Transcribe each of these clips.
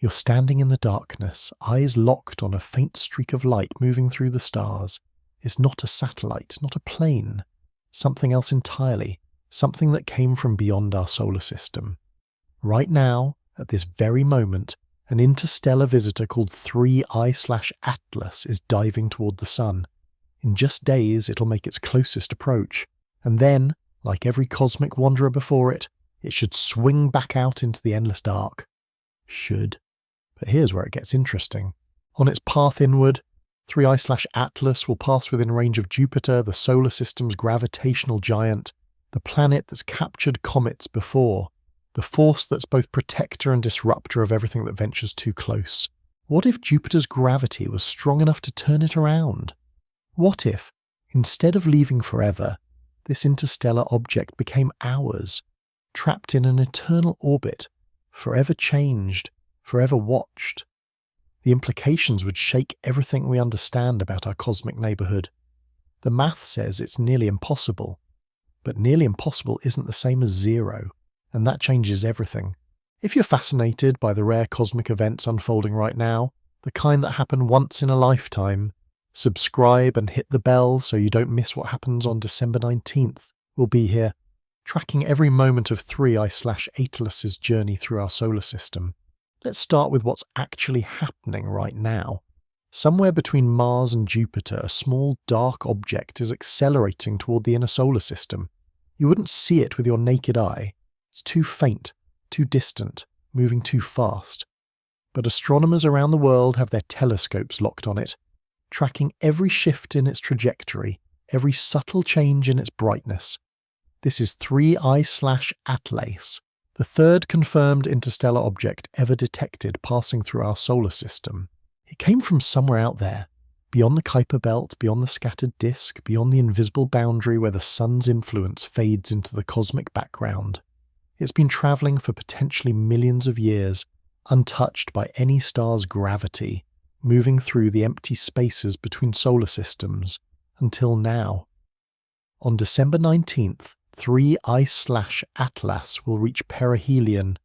You're standing in the darkness, eyes locked on a faint streak of light moving through the stars. It's not a satellite, not a plane. Something else entirely, something that came from beyond our solar system. Right now, at this very moment, an interstellar visitor called 3I/Atlas is diving toward the Sun. In just days, it'll make its closest approach, and then, like every cosmic wanderer before it, it should swing back out into the endless dark. Should. But here's where it gets interesting. On its path inward, 3I/Atlas will pass within range of Jupiter, the solar system's gravitational giant, the planet that's captured comets before, the force that's both protector and disruptor of everything that ventures too close. What if Jupiter's gravity was strong enough to turn it around? What if, instead of leaving forever, this interstellar object became ours, trapped in an eternal orbit, forever changed, forever watched? The implications would shake everything we understand about our cosmic neighbourhood. The math says it's nearly impossible, but nearly impossible isn't the same as zero, and that changes everything. If you're fascinated by the rare cosmic events unfolding right now, the kind that happen once in a lifetime, subscribe and hit the bell so you don't miss what happens on December 19th. We'll be here, tracking every moment of 3I/Atlas's journey through our solar system. Let's start with what's actually happening right now. Somewhere between Mars and Jupiter, a small dark object is accelerating toward the inner solar system. You wouldn't see it with your naked eye. It's too faint, too distant, moving too fast. But astronomers around the world have their telescopes locked on it, tracking every shift in its trajectory, every subtle change in its brightness. This is 3I/Atlas, the third confirmed interstellar object ever detected passing through our solar system. It came from somewhere out there, beyond the Kuiper belt, beyond the scattered disk, beyond the invisible boundary where the sun's influence fades into the cosmic background. It's been travelling for potentially millions of years, untouched by any star's gravity, moving through the empty spaces between solar systems, until now. On December 19th, 3I/Atlas will reach perihelion,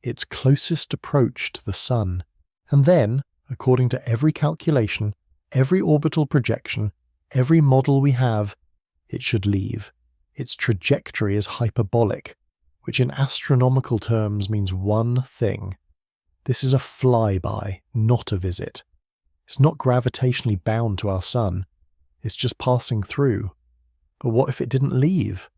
its closest approach to the Sun, and then, according to every calculation, every orbital projection, every model we have, it should leave. Its trajectory is hyperbolic, which in astronomical terms means one thing. This is a flyby, not a visit. It's not gravitationally bound to our Sun. It's just passing through. But what if it didn't leave?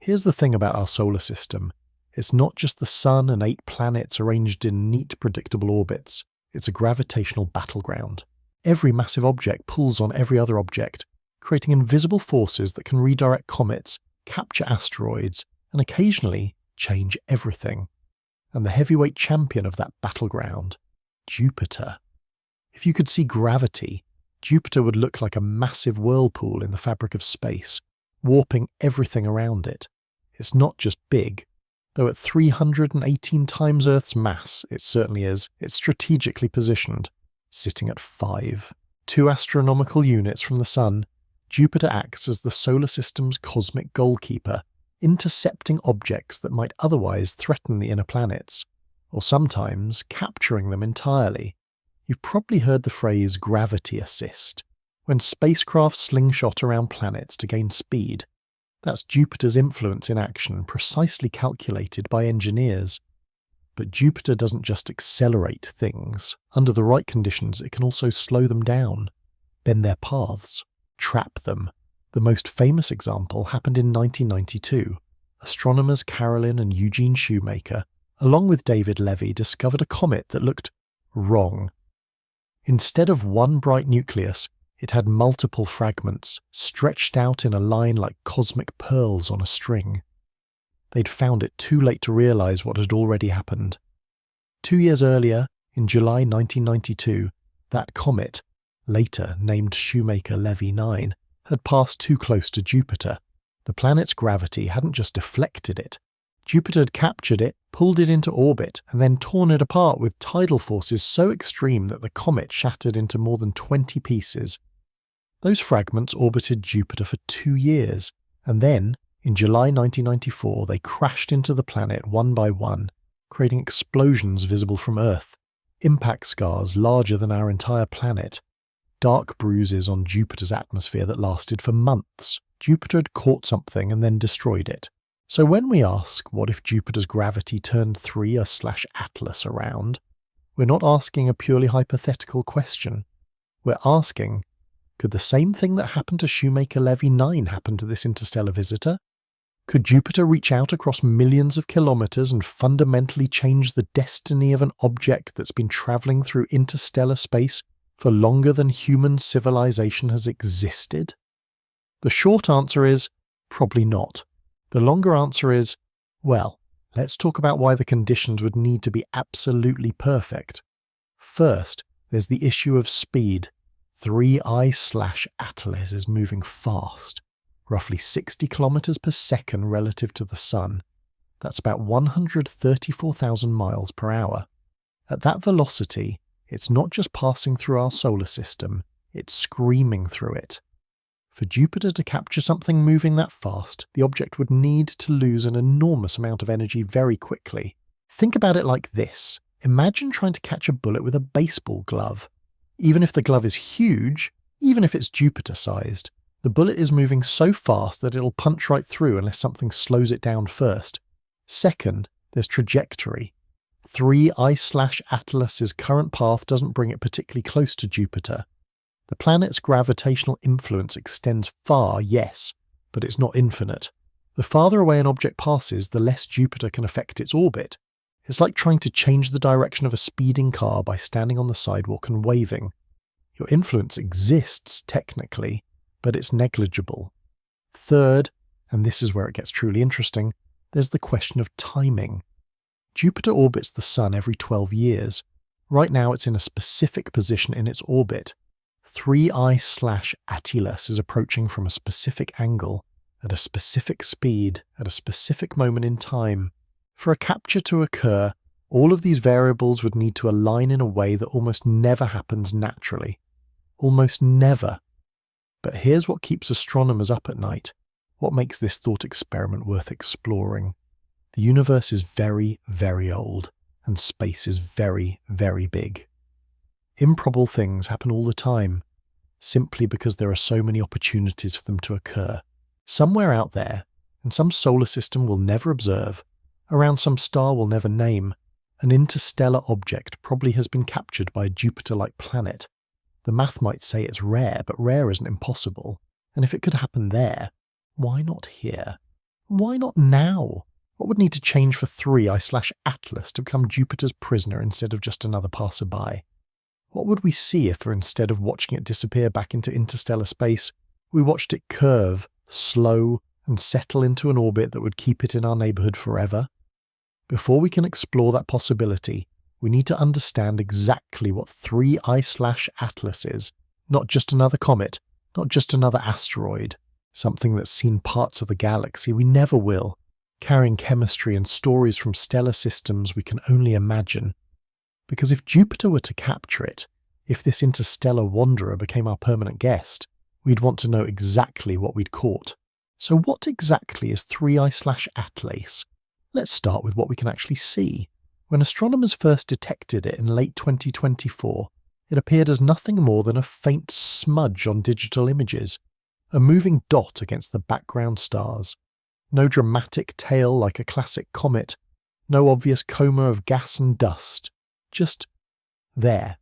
Here's the thing about our solar system. It's not just the Sun and 8 planets arranged in neat, predictable orbits. It's a gravitational battleground. Every massive object pulls on every other object, creating invisible forces that can redirect comets, capture asteroids, and occasionally change everything. And the heavyweight champion of that battleground, Jupiter. If you could see gravity, Jupiter would look like a massive whirlpool in the fabric of space, warping everything around it. It's not just big, though at 318 times Earth's mass, it certainly is. It's strategically positioned, sitting at 5. 2 astronomical units from the Sun, Jupiter acts as the solar system's cosmic goalkeeper, intercepting objects that might otherwise threaten the inner planets, or sometimes capturing them entirely. You've probably heard the phrase gravity assist, when spacecraft slingshot around planets to gain speed. That's Jupiter's influence in action, precisely calculated by engineers. But Jupiter doesn't just accelerate things. Under the right conditions, it can also slow them down, bend their paths, trap them. The most famous example happened in 1992. Astronomers Carolyn and Eugene Shoemaker, along with David Levy, discovered a comet that looked wrong. Instead of one bright nucleus, it had multiple fragments, stretched out in a line like cosmic pearls on a string. They'd found it too late to realise what had already happened. 2 years earlier, in July 1992, that comet, later named Shoemaker-Levy 9, had passed too close to Jupiter. The planet's gravity hadn't just deflected it. Jupiter had captured it, pulled it into orbit, and then torn it apart with tidal forces so extreme that the comet shattered into more than 20 pieces. Those fragments orbited Jupiter for 2 years, and then, in July 1994, they crashed into the planet one by one, creating explosions visible from Earth. impact scars larger than our entire planet, dark bruises on Jupiter's atmosphere that lasted for months. Jupiter had caught something and then destroyed it. So when we ask, what if Jupiter's gravity turned 3/Atlas around, we're not asking a purely hypothetical question. We're asking, could the same thing that happened to Shoemaker Levy 9 happen to this interstellar visitor? Could Jupiter reach out across millions of kilometers and fundamentally change the destiny of an object that's been traveling through interstellar space for longer than human civilization has existed? The short answer is, probably not. The longer answer is, well, let's talk about why the conditions would need to be absolutely perfect. First, there's the issue of speed. 3/Atlas is moving fast, roughly 60 kilometers per second relative to the Sun. That's about 134,000 miles per hour. At that velocity, it's not just passing through our solar system, it's screaming through it. For Jupiter to capture something moving that fast, the object would need to lose an enormous amount of energy very quickly. Think about it like this. Imagine trying to catch a bullet with a baseball glove. Even if the glove is huge, even if it's Jupiter-sized, the bullet is moving so fast that it'll punch right through unless something slows it down first. Second, there's trajectory. 3/Atlas's current path doesn't bring it particularly close to Jupiter. The planet's gravitational influence extends far, yes, but it's not infinite. The farther away an object passes, the less Jupiter can affect its orbit. It's like trying to change the direction of a speeding car by standing on the sidewalk and waving. Your influence exists, technically, but it's negligible. Third, and this is where it gets truly interesting, there's the question of timing. Jupiter orbits the Sun every 12 years. Right now it's in a specific position in its orbit. 3/Atlas is approaching from a specific angle, at a specific speed, at a specific moment in time. For a capture to occur, all of these variables would need to align in a way that almost never happens naturally. Almost never. But here's what keeps astronomers up at night, what makes this thought experiment worth exploring. The universe is very, very old, and space is very, very big. Improbable things happen all the time, simply because there are so many opportunities for them to occur. Somewhere out there, in some solar system we'll never observe, around some star we'll never name, an interstellar object probably has been captured by a Jupiter-like planet. The math might say it's rare, but rare isn't impossible. And if it could happen there, why not here? Why not now? What would need to change for 3/Atlas to become Jupiter's prisoner instead of just another passerby? What would we see if, instead of watching it disappear back into interstellar space, we watched it curve, slow, and settle into an orbit that would keep it in our neighborhood forever? Before we can explore that possibility, we need to understand exactly what 3/Atlas is, not just another comet, not just another asteroid, something that's seen parts of the galaxy we never will, carrying chemistry and stories from stellar systems we can only imagine. Because if Jupiter were to capture it, if this interstellar wanderer became our permanent guest, we'd want to know exactly what we'd caught. So what exactly is 3/Atlas? Let's start with what we can actually see. When astronomers first detected it in late 2024, it appeared as nothing more than a faint smudge on digital images, a moving dot against the background stars. No dramatic tail like a classic comet, no obvious coma of gas and dust, just there.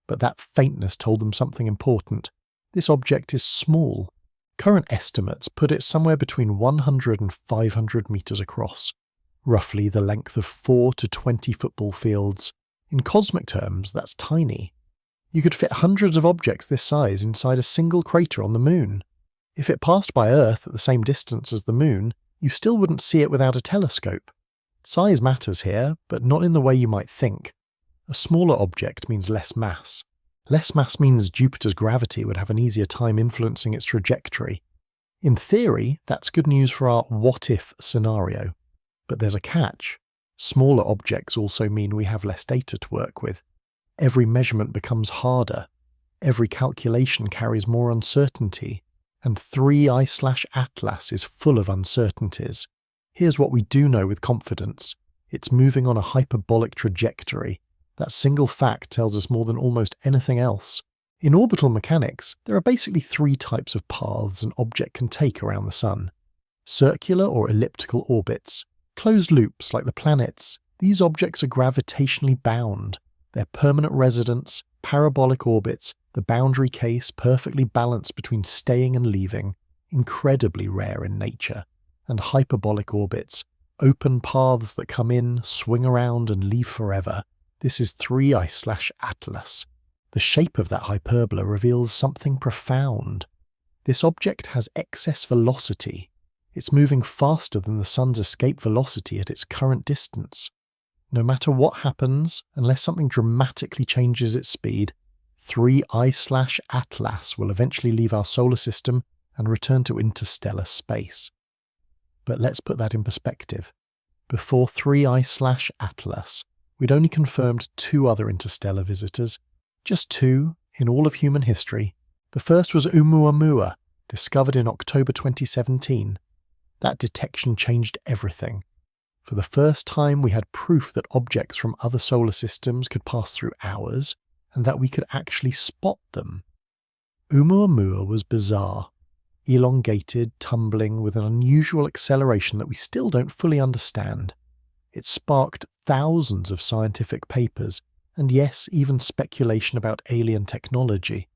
But that faintness told them something important. This object is small. Current estimates put it somewhere between 100 and 500 meters across, roughly the length of 4 to 20 football fields. In cosmic terms, that's tiny. You could fit hundreds of objects this size inside a single crater on the Moon. If it passed by Earth at the same distance as the Moon, you still wouldn't see it without a telescope. Size matters here, but not in the way you might think. A smaller object means less mass. Less mass means Jupiter's gravity would have an easier time influencing its trajectory. In theory, that's good news for our what-if scenario. But there's a catch. Smaller objects also mean we have less data to work with. Every measurement becomes harder. Every calculation carries more uncertainty. And 3/Atlas is full of uncertainties. Here's what we do know with confidence. It's moving on a hyperbolic trajectory. That single fact tells us more than almost anything else. In orbital mechanics, there are basically three types of paths an object can take around the Sun. Circular or elliptical orbits. Closed loops like the planets. These objects are gravitationally bound. They're permanent residents, parabolic orbits, the boundary case perfectly balanced between staying and leaving, incredibly rare in nature. And hyperbolic orbits. Open paths that come in, swing around and leave forever. This is 3I/Atlas. The shape of that hyperbola reveals something profound. This object has excess velocity. It's moving faster than the Sun's escape velocity at its current distance. No matter what happens, unless something dramatically changes its speed, 3I/Atlas will eventually leave our solar system and return to interstellar space. But let's put that in perspective. Before 3I/Atlas, we'd only confirmed 2 other interstellar visitors. Just 2 in all of human history. The first was Oumuamua, discovered in October 2017. That detection changed everything. For the first time, we had proof that objects from other solar systems could pass through ours, and that we could actually spot them. Oumuamua was bizarre. Elongated, tumbling, with an unusual acceleration that we still don't fully understand. It sparked thousands of scientific papers, and yes, even speculation about alien technology.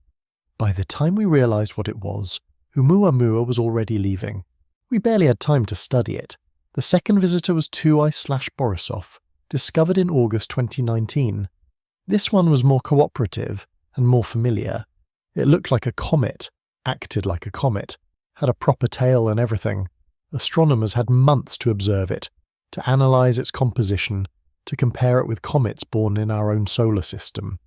By the time we realized what it was, Oumuamua was already leaving. We barely had time to study it. The second visitor was 2I/Borisov, discovered in August 2019. This one was more cooperative and more familiar. It looked like a comet, acted like a comet, had a proper tail and everything. Astronomers had months to observe it, to analyze its composition, to compare it with comets born in our own solar system.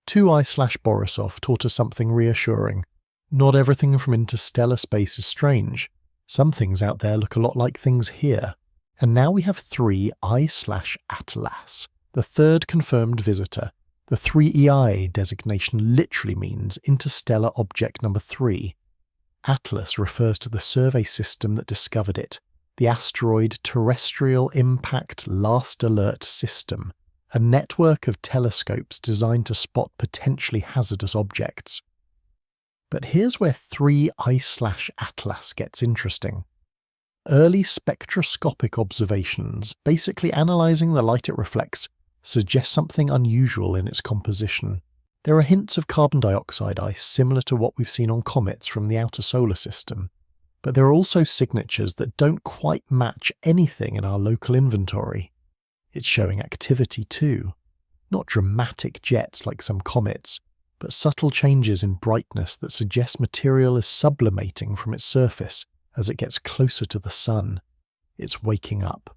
2I/Borisov taught us something reassuring. Not everything from interstellar space is strange. Some things out there look a lot like things here. And now we have 3I/Atlas, the third confirmed visitor. The 3EI designation literally means interstellar object number 3. Atlas refers to the survey system that discovered it, the asteroid Terrestrial Impact Last Alert System, a network of telescopes designed to spot potentially hazardous objects. But here's where 3I/Atlas gets interesting. Early spectroscopic observations, basically analysing the light it reflects, suggest something unusual in its composition. There are hints of carbon dioxide ice similar to what we've seen on comets from the outer solar system. But there are also signatures that don't quite match anything in our local inventory. It's showing activity too. Not dramatic jets like some comets, but subtle changes in brightness that suggest material is sublimating from its surface as it gets closer to the Sun. It's waking up.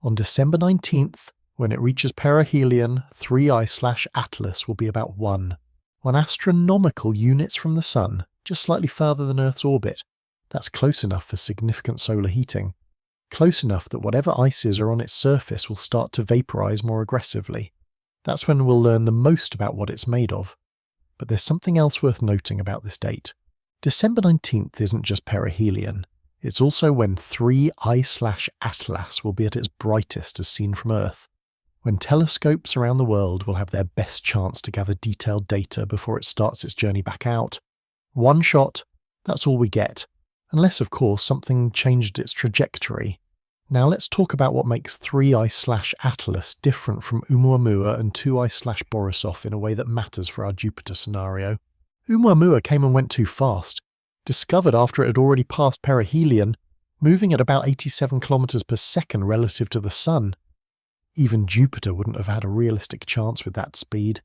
On December 19th, when it reaches perihelion, 3I/Atlas will be about 1 astronomical units from the Sun, just slightly farther than Earth's orbit. That's close enough for significant solar heating. Close enough that whatever ices are on its surface will start to vaporize more aggressively. That's when we'll learn the most about what it's made of. But there's something else worth noting about this date. December 19th isn't just perihelion. It's also when 3I/Atlas will be at its brightest as seen from Earth. When telescopes around the world will have their best chance to gather detailed data before it starts its journey back out. One shot, that's all we get. Unless, of course, something changed its trajectory. Now let's talk about what makes 3I/Atlas different from Oumuamua and 2I/Borisov in a way that matters for our Jupiter scenario. Oumuamua came and went too fast. Discovered after it had already passed perihelion, moving at about 87 kilometers per second relative to the Sun. Even Jupiter wouldn't have had a realistic chance with that speed.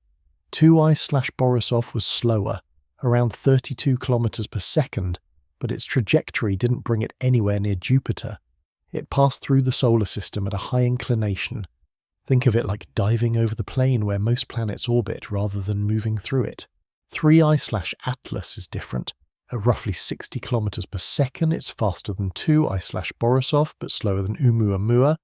2I/Borisov was slower, around 32 kilometers per second, but its trajectory didn't bring it anywhere near Jupiter. It passed through the solar system at a high inclination. Think of it like diving over the plane where most planets orbit rather than moving through it. 3I/Atlas is different. At roughly 60 kilometers per second, it's faster than 2I/Borisov, but slower than Oumuamua.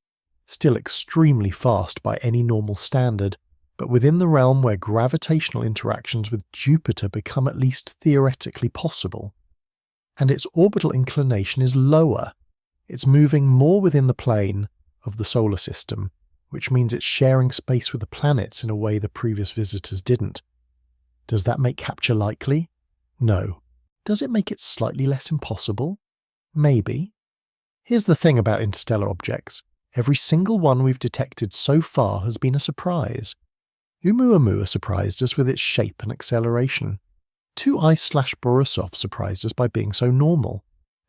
Still extremely fast by any normal standard, but within the realm where gravitational interactions with Jupiter become at least theoretically possible. And its orbital inclination is lower. It's moving more within the plane of the solar system, which means it's sharing space with the planets in a way the previous visitors didn't. Does that make capture likely? No. Does it make it slightly less impossible? Maybe. Here's the thing about interstellar objects. Every single one we've detected so far has been a surprise. Oumuamua surprised us with its shape and acceleration. 2I/Borisov surprised us by being so normal.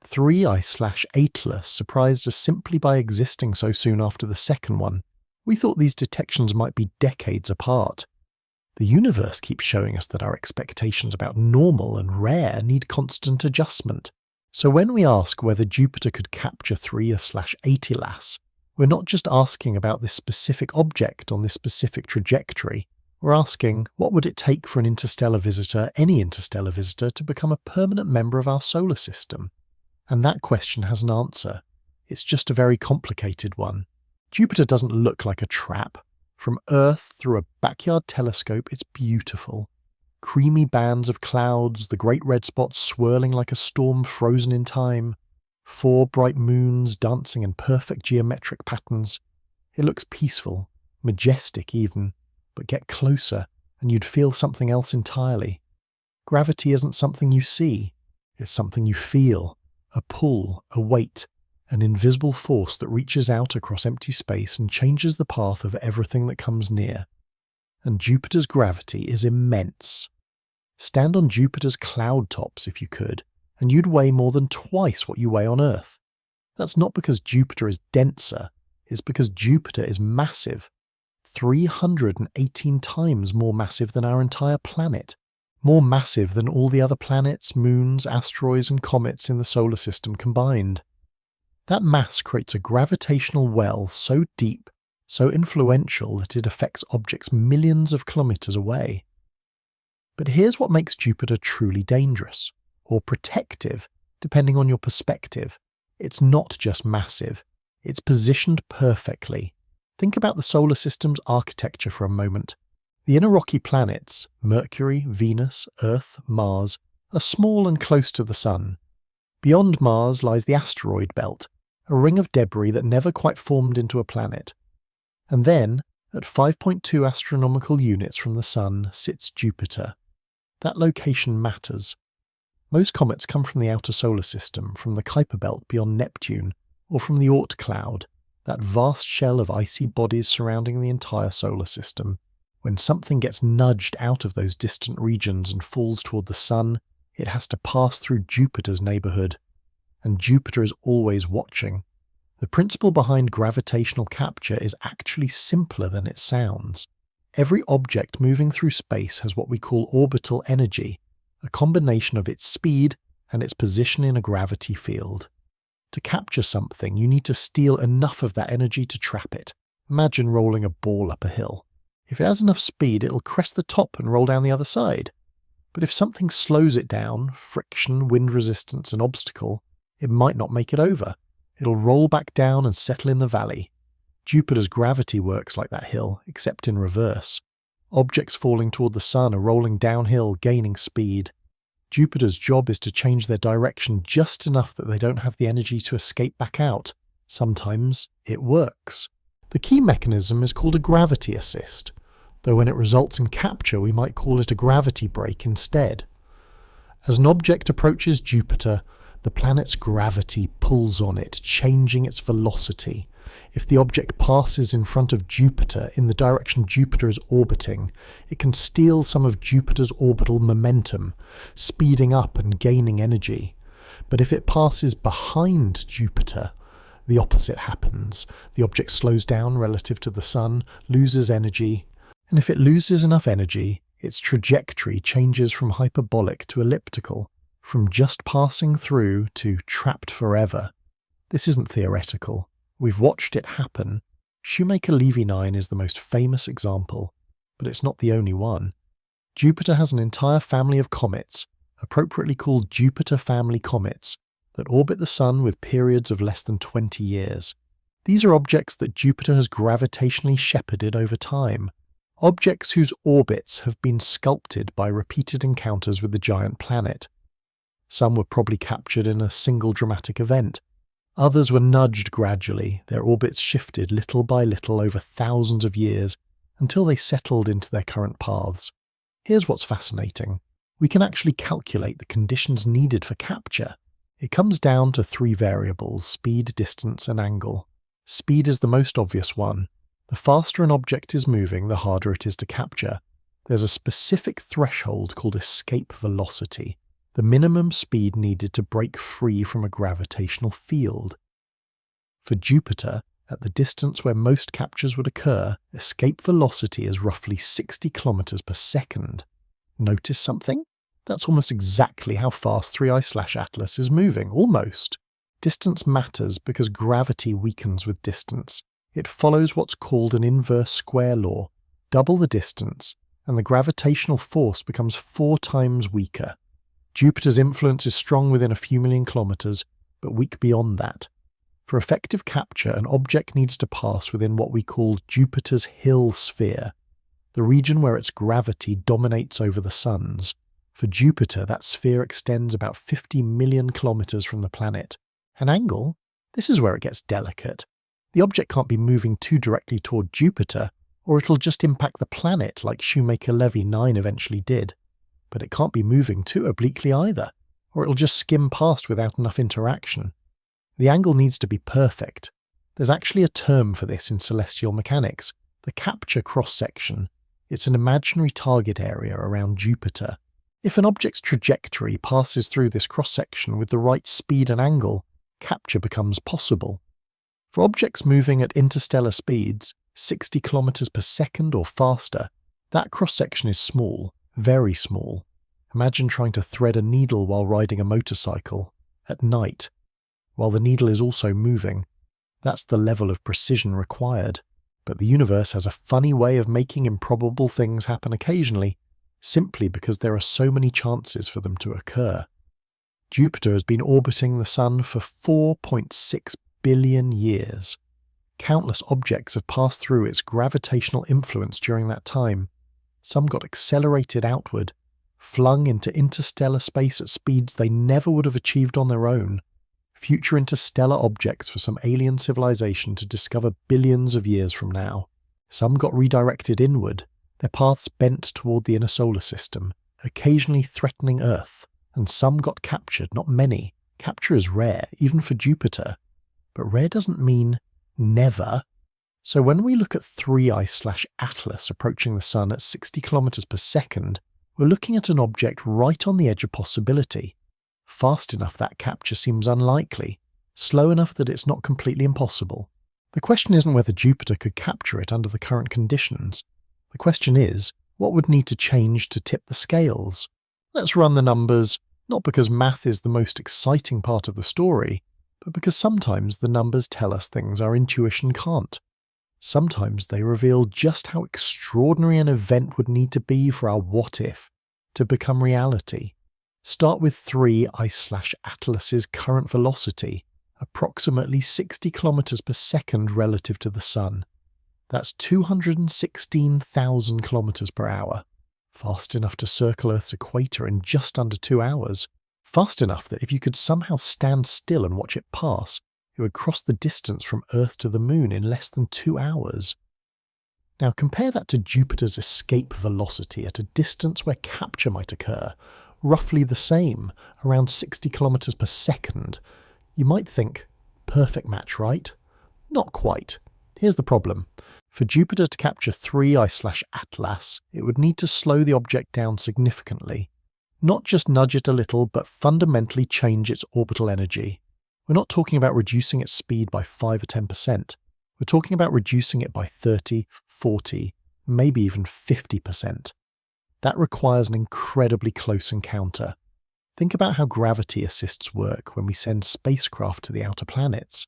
3I/Atlas surprised us simply by existing so soon after the second one. We thought these detections might be decades apart. The universe keeps showing us that our expectations about normal and rare need constant adjustment. So when we ask whether Jupiter could capture 3I/Atlas, we're not just asking about this specific object on this specific trajectory. We're asking, what would it take for an interstellar visitor, any interstellar visitor, to become a permanent member of our solar system? And that question has an answer. It's just a very complicated one. Jupiter doesn't look like a trap. From Earth through a backyard telescope, it's beautiful. Creamy bands of clouds, the great red spots swirling like a storm frozen in time. 4 bright moons dancing in perfect geometric patterns. It looks peaceful, majestic even, but get closer and you'd feel something else entirely. Gravity isn't something you see, it's something you feel. A pull, a weight, an invisible force that reaches out across empty space and changes the path of everything that comes near. And Jupiter's gravity is immense. Stand on Jupiter's cloud tops if you could, and you'd weigh more than twice what you weigh on Earth. That's not because Jupiter is denser, it's because Jupiter is massive. 318 times more massive than our entire planet. More massive than all the other planets, moons, asteroids and comets in the solar system combined. That mass creates a gravitational well so deep, so influential that it affects objects millions of kilometers away. But here's what makes Jupiter truly dangerous, or protective, depending on your perspective. It's not just massive, it's positioned perfectly. Think about the solar system's architecture for a moment. The inner rocky planets, Mercury, Venus, Earth, Mars, are small and close to the Sun. Beyond Mars lies the asteroid belt, a ring of debris that never quite formed into a planet. And then, at 5.2 astronomical units from the Sun, sits Jupiter. That location matters. Most comets come from the outer solar system, from the Kuiper belt beyond Neptune, or from the Oort cloud, that vast shell of icy bodies surrounding the entire solar system. When something gets nudged out of those distant regions and falls toward the Sun, it has to pass through Jupiter's neighborhood. And Jupiter is always watching. The principle behind gravitational capture is actually simpler than it sounds. Every object moving through space has what we call orbital energy, a combination of its speed and its position in a gravity field. To capture something, you need to steal enough of that energy to trap it. Imagine rolling a ball up a hill. If it has enough speed, it'll crest the top and roll down the other side. But if something slows it down, friction, wind resistance, an obstacle, it might not make it over. It'll roll back down and settle in the valley. Jupiter's gravity works like that hill, except in reverse. Objects falling toward the Sun are rolling downhill, gaining speed. Jupiter's job is to change their direction just enough that they don't have the energy to escape back out. Sometimes it works. The key mechanism is called a gravity assist, though when it results in capture we might call it a gravity brake instead. As an object approaches Jupiter, the planet's gravity pulls on it, changing its velocity. If the object passes in front of Jupiter in the direction Jupiter is orbiting, it can steal some of Jupiter's orbital momentum, speeding up and gaining energy. But if it passes behind Jupiter, the opposite happens. The object slows down relative to the Sun, loses energy, and if it loses enough energy, its trajectory changes from hyperbolic to elliptical, from just passing through to trapped forever. This isn't theoretical. We've watched it happen. Shoemaker-Levy 9 is the most famous example, but it's not the only one. Jupiter has an entire family of comets, appropriately called Jupiter family comets, that orbit the Sun with periods of less than 20 years. These are objects that Jupiter has gravitationally shepherded over time, objects whose orbits have been sculpted by repeated encounters with the giant planet. Some were probably captured in a single dramatic event. Others were nudged gradually, their orbits shifted little by little over thousands of years until they settled into their current paths. Here's what's fascinating. We can actually calculate the conditions needed for capture. It comes down to three variables: speed, distance, and angle. Speed is the most obvious one. The faster an object is moving, the harder it is to capture. There's a specific threshold called escape velocity, the minimum speed needed to break free from a gravitational field. For Jupiter, at the distance where most captures would occur, escape velocity is roughly 60 kilometers per second. Notice something? That's almost exactly how fast 3I/Atlas is moving, almost. Distance matters because gravity weakens with distance. It follows what's called an inverse square law. Double the distance, and the gravitational force becomes 4 times weaker. Jupiter's influence is strong within a few million kilometers, but weak beyond that. For effective capture, an object needs to pass within what we call Jupiter's Hill sphere, the region where its gravity dominates over the Sun's. For Jupiter, that sphere extends about 50 million kilometers from the planet. An angle? This is where it gets delicate. The object can't be moving too directly toward Jupiter, or it'll just impact the planet like Shoemaker-Levy 9 eventually did. But it can't be moving too obliquely either, or it'll just skim past without enough interaction. The angle needs to be perfect. There's actually a term for this in celestial mechanics, the capture cross-section. It's an imaginary target area around Jupiter. If an object's trajectory passes through this cross-section with the right speed and angle, capture becomes possible. For objects moving at interstellar speeds, 60 kilometers per second or faster, that cross-section is small, very small. Imagine trying to thread a needle while riding a motorcycle, at night, while the needle is also moving. That's the level of precision required. But the universe has a funny way of making improbable things happen occasionally, simply because there are so many chances for them to occur. Jupiter has been orbiting the Sun for 4.6 billion years. Countless objects have passed through its gravitational influence during that time. Some got accelerated outward, flung into interstellar space at speeds they never would have achieved on their own. Future interstellar objects for some alien civilization to discover billions of years from now. Some got redirected inward, their paths bent toward the inner solar system, occasionally threatening Earth, and some got captured, not many. Capture is rare, even for Jupiter. But rare doesn't mean never. So when we look at 3I/Atlas approaching the Sun at 60 kilometers per second, we're looking at an object right on the edge of possibility. Fast enough that capture seems unlikely, slow enough that it's not completely impossible. The question isn't whether Jupiter could capture it under the current conditions. The question is, what would need to change to tip the scales? Let's run the numbers, not because math is the most exciting part of the story, but because sometimes the numbers tell us things our intuition can't. Sometimes they reveal just how extraordinary an event would need to be for our what if to become reality. Start with 3I/Atlas's current velocity, approximately 60 kilometers per second relative to the Sun. That's 216,000 kilometers per hour. Fast enough to circle Earth's equator in just under 2 hours. Fast enough that if you could somehow stand still and watch it pass, it would cross the distance from Earth to the Moon in less than 2 hours. Now compare that to Jupiter's escape velocity at a distance where capture might occur, roughly the same, around 60 kilometers per second. You might think, perfect match, right? Not quite. Here's the problem. For Jupiter to capture 3I/Atlas, it would need to slow the object down significantly. Not just nudge it a little, but fundamentally change its orbital energy. We're not talking about reducing its speed by 5 or 10%. We're talking about reducing it by 30, 40, maybe even 50%. That requires an incredibly close encounter. Think about how gravity assists work when we send spacecraft to the outer planets.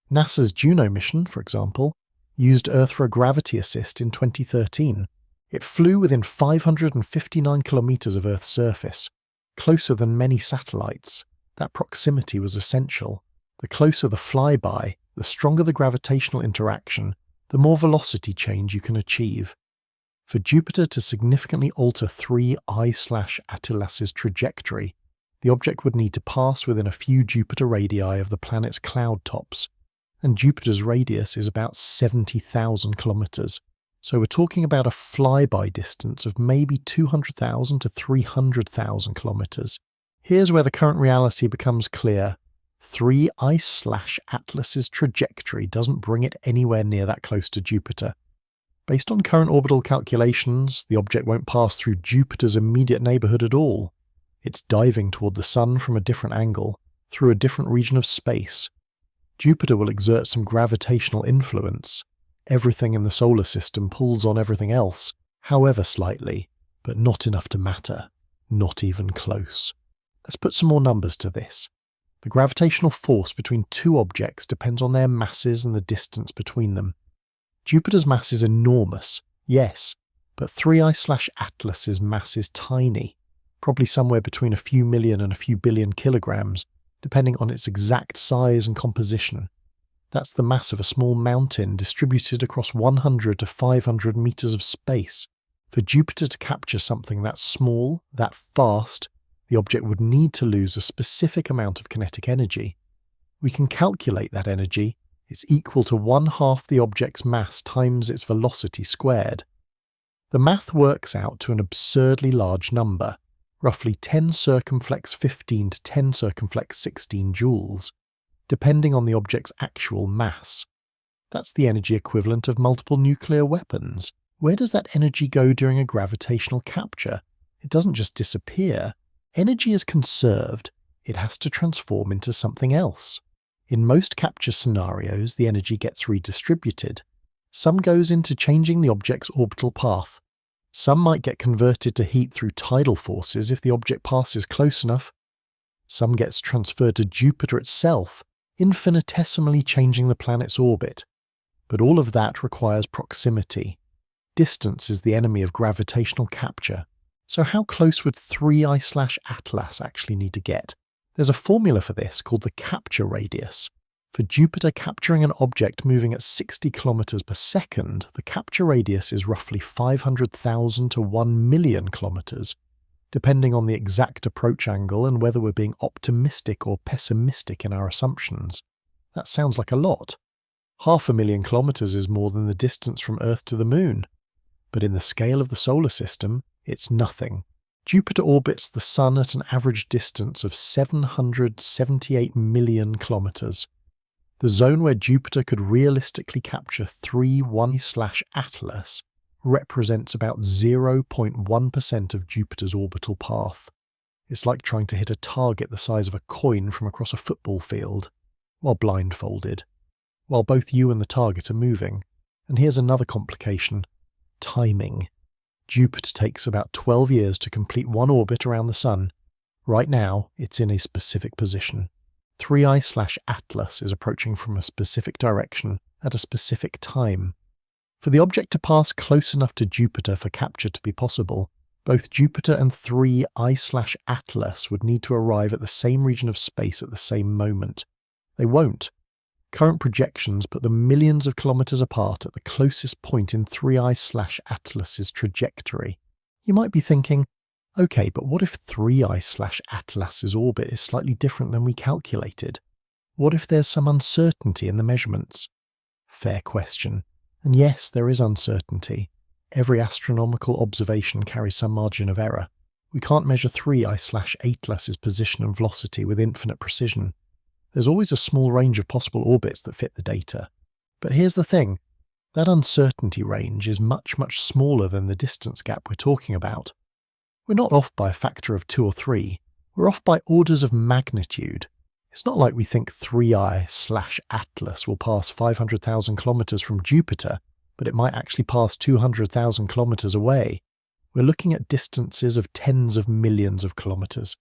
NASA's Juno mission, for example, used Earth for a gravity assist in 2013. It flew within 559 kilometers of Earth's surface, closer than many satellites. That proximity was essential. The closer the flyby, the stronger the gravitational interaction, the more velocity change you can achieve. For Jupiter to significantly alter 3I/Atlas's trajectory, the object would need to pass within a few Jupiter radii of the planet's cloud tops, and Jupiter's radius is about 70,000 kilometers. So we're talking about a flyby distance of maybe 200,000 to 300,000 kilometers. Here's where the current reality becomes clear. 3 Ice/Atlas's trajectory doesn't bring it anywhere near that close to Jupiter. Based on current orbital calculations, the object won't pass through Jupiter's immediate neighborhood at all. It's diving toward the Sun from a different angle, through a different region of space. Jupiter will exert some gravitational influence. Everything in the solar system pulls on everything else, however slightly, but not enough to matter. Not even close. Let's put some more numbers to this. The gravitational force between two objects depends on their masses and the distance between them. Jupiter's mass is enormous, yes, but 3 Ice/Atlas's mass is tiny, probably somewhere between a few million and a few billion kilograms, depending on its exact size and composition. That's the mass of a small mountain distributed across 100 to 500 meters of space. For Jupiter to capture something that small, that fast, the object would need to lose a specific amount of kinetic energy. We can calculate that energy. It's equal to 1/2 the object's mass times its velocity squared. The math works out to an absurdly large number, roughly 10 circumflex 15 to 10 circumflex 16 joules, depending on the object's actual mass. That's the energy equivalent of multiple nuclear weapons. Where does that energy go during a gravitational capture? It doesn't just disappear. Energy is conserved. It has to transform into something else. In most capture scenarios, the energy gets redistributed. Some goes into changing the object's orbital path. Some might get converted to heat through tidal forces if the object passes close enough. Some gets transferred to Jupiter itself, infinitesimally changing the planet's orbit. But all of that requires proximity. Distance is the enemy of gravitational capture. So how close would 3 Ice/Atlas actually need to get? There's a formula for this called the capture radius. For Jupiter capturing an object moving at 60 kilometers per second, the capture radius is roughly 500,000 to 1 million kilometers, depending on the exact approach angle and whether we're being optimistic or pessimistic in our assumptions. That sounds like a lot. 500,000 kilometers is more than the distance from Earth to the Moon. But in the scale of the solar system, it's nothing. Jupiter orbits the Sun at an average distance of 778 million kilometers. The zone where Jupiter could realistically capture 3 Ice/Atlas represents about 0.1% of Jupiter's orbital path. It's like trying to hit a target the size of a coin from across a football field, while blindfolded, while both you and the target are moving. And here's another complication: timing. Jupiter takes about 12 years to complete one orbit around the Sun. Right now, it's in a specific position. 3 Ice/Atlas is approaching from a specific direction at a specific time. For the object to pass close enough to Jupiter for capture to be possible, both Jupiter and 3 Ice/Atlas would need to arrive at the same region of space at the same moment. They won't. Current projections put them millions of kilometers apart at the closest point in 3 Ice/Atlas's trajectory. You might be thinking, okay, but what if 3 Ice/Atlas's orbit is slightly different than we calculated? What if there's some uncertainty in the measurements? Fair question. And yes, there is uncertainty. Every astronomical observation carries some margin of error. We can't measure 3 Ice/Atlas's position and velocity with infinite precision. There's always a small range of possible orbits that fit the data. But here's the thing, that uncertainty range is much, much smaller than the distance gap we're talking about. We're not off by a factor of 2 or 3, we're off by orders of magnitude. It's not like we think 3 Ice/Atlas will pass 500,000 kilometers from Jupiter, but it might actually pass 200,000 kilometers away. We're looking at distances of tens of millions of kilometers.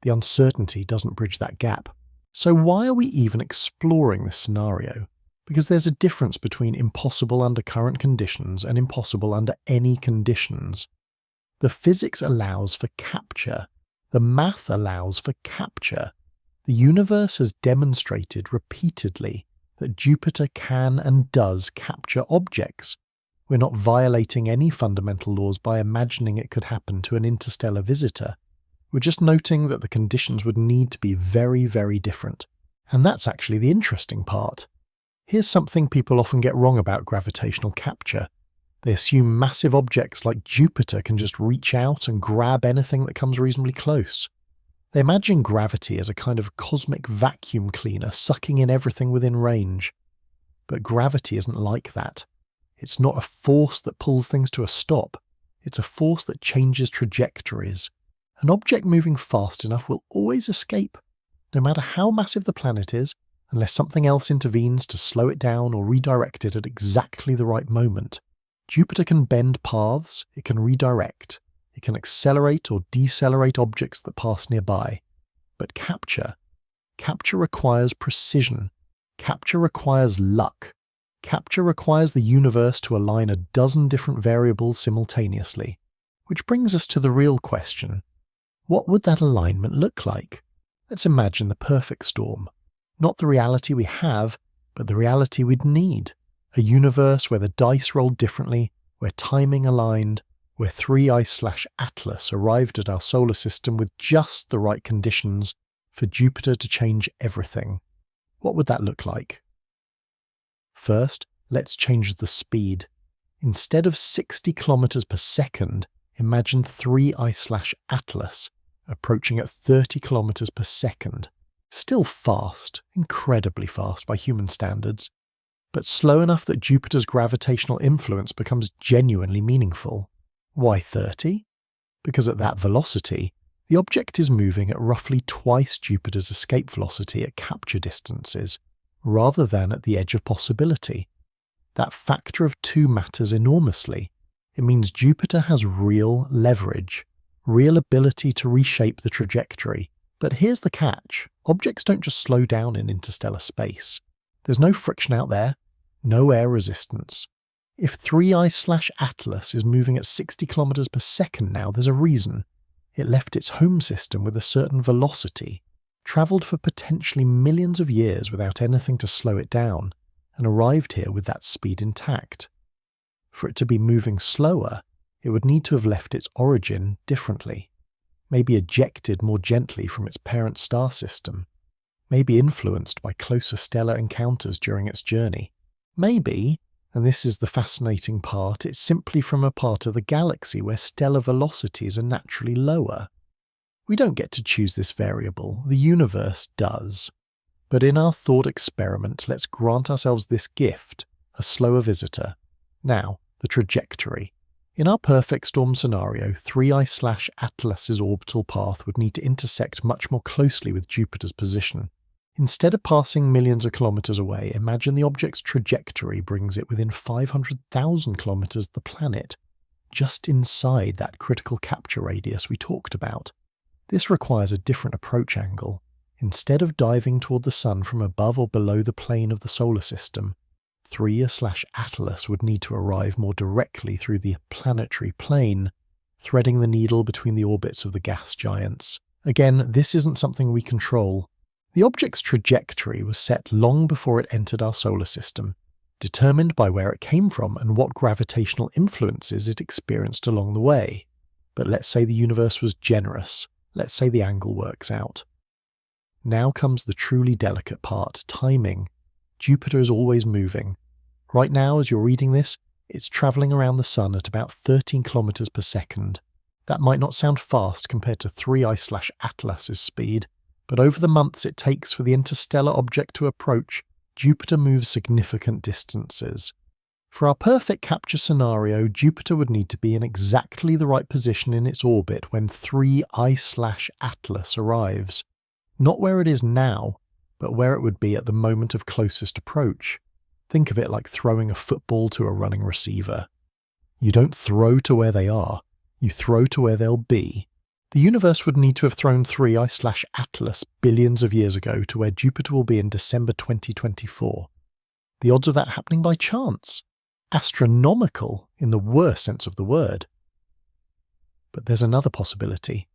The uncertainty doesn't bridge that gap. So why are we even exploring this scenario? Because there's a difference between impossible under current conditions and impossible under any conditions. The physics allows for capture. The math allows for capture. The universe has demonstrated repeatedly that Jupiter can and does capture objects. We're not violating any fundamental laws by imagining it could happen to an interstellar visitor. We're just noting that the conditions would need to be very, very different. And that's actually the interesting part. Here's something people often get wrong about gravitational capture. They assume massive objects like Jupiter can just reach out and grab anything that comes reasonably close. They imagine gravity as a kind of cosmic vacuum cleaner sucking in everything within range. But gravity isn't like that. It's not a force that pulls things to a stop. It's a force that changes trajectories. An object moving fast enough will always escape, no matter how massive the planet is, unless something else intervenes to slow it down or redirect it at exactly the right moment. Jupiter can bend paths, it can redirect, it can accelerate or decelerate objects that pass nearby. But capture requires precision. Capture requires luck. Capture requires the universe to align a dozen different variables simultaneously. Which brings us to the real question. What would that alignment look like? Let's imagine the perfect storm. Not the reality we have, but the reality we'd need. A universe where the dice rolled differently, where timing aligned, where 3I/Atlas arrived at our solar system with just the right conditions for Jupiter to change everything. What would that look like? First, let's change the speed. Instead of 60 kilometers per second, imagine 3I/Atlas approaching at 30 kilometers per second. Still fast, incredibly fast by human standards, but slow enough that Jupiter's gravitational influence becomes genuinely meaningful. Why 30? Because at that velocity, the object is moving at roughly twice Jupiter's escape velocity at capture distances, rather than at the edge of possibility. That factor of 2 matters enormously. It means Jupiter has real leverage, real ability to reshape the trajectory. But here's the catch. Objects don't just slow down in interstellar space. There's no friction out there, no air resistance. If 3I/Atlas is moving at 60 kilometers per second now, there's a reason. It left its home system with a certain velocity, travelled for potentially millions of years without anything to slow it down, and arrived here with that speed intact. For it to be moving slower, it would need to have left its origin differently. Maybe ejected more gently from its parent star system. Maybe influenced by closer stellar encounters during its journey. Maybe, and this is the fascinating part, it's simply from a part of the galaxy where stellar velocities are naturally lower. We don't get to choose this variable, the universe does. But in our thought experiment, let's grant ourselves this gift, a slower visitor. Now, the trajectory. In our perfect storm scenario, 3I/Atlas's orbital path would need to intersect much more closely with Jupiter's position. Instead of passing millions of kilometers away, imagine the object's trajectory brings it within 500,000 kilometers of the planet, just inside that critical capture radius we talked about. This requires a different approach angle. Instead of diving toward the Sun from above or below the plane of the solar system, 3I/Atlas would need to arrive more directly through the planetary plane, threading the needle between the orbits of the gas giants. Again, this isn't something we control. The object's trajectory was set long before it entered our solar system, determined by where it came from and what gravitational influences it experienced along the way. But let's say the universe was generous. Let's say the angle works out. Now comes the truly delicate part, timing. Jupiter is always moving. Right now, as you're reading this, it's travelling around the Sun at about 13 kilometers per second. That might not sound fast compared to 3I/Atlas's speed, but over the months it takes for the interstellar object to approach, Jupiter moves significant distances. For our perfect capture scenario, Jupiter would need to be in exactly the right position in its orbit when 3I/Atlas arrives. Not where it is now, but where it would be at the moment of closest approach. Think of it like throwing a football to a running receiver. You don't throw to where they are, you throw to where they'll be. The universe would need to have thrown 3I/Atlas billions of years ago to where Jupiter will be in December 2024. The odds of that happening by chance? Astronomical in the worst sense of the word. But there's another possibility.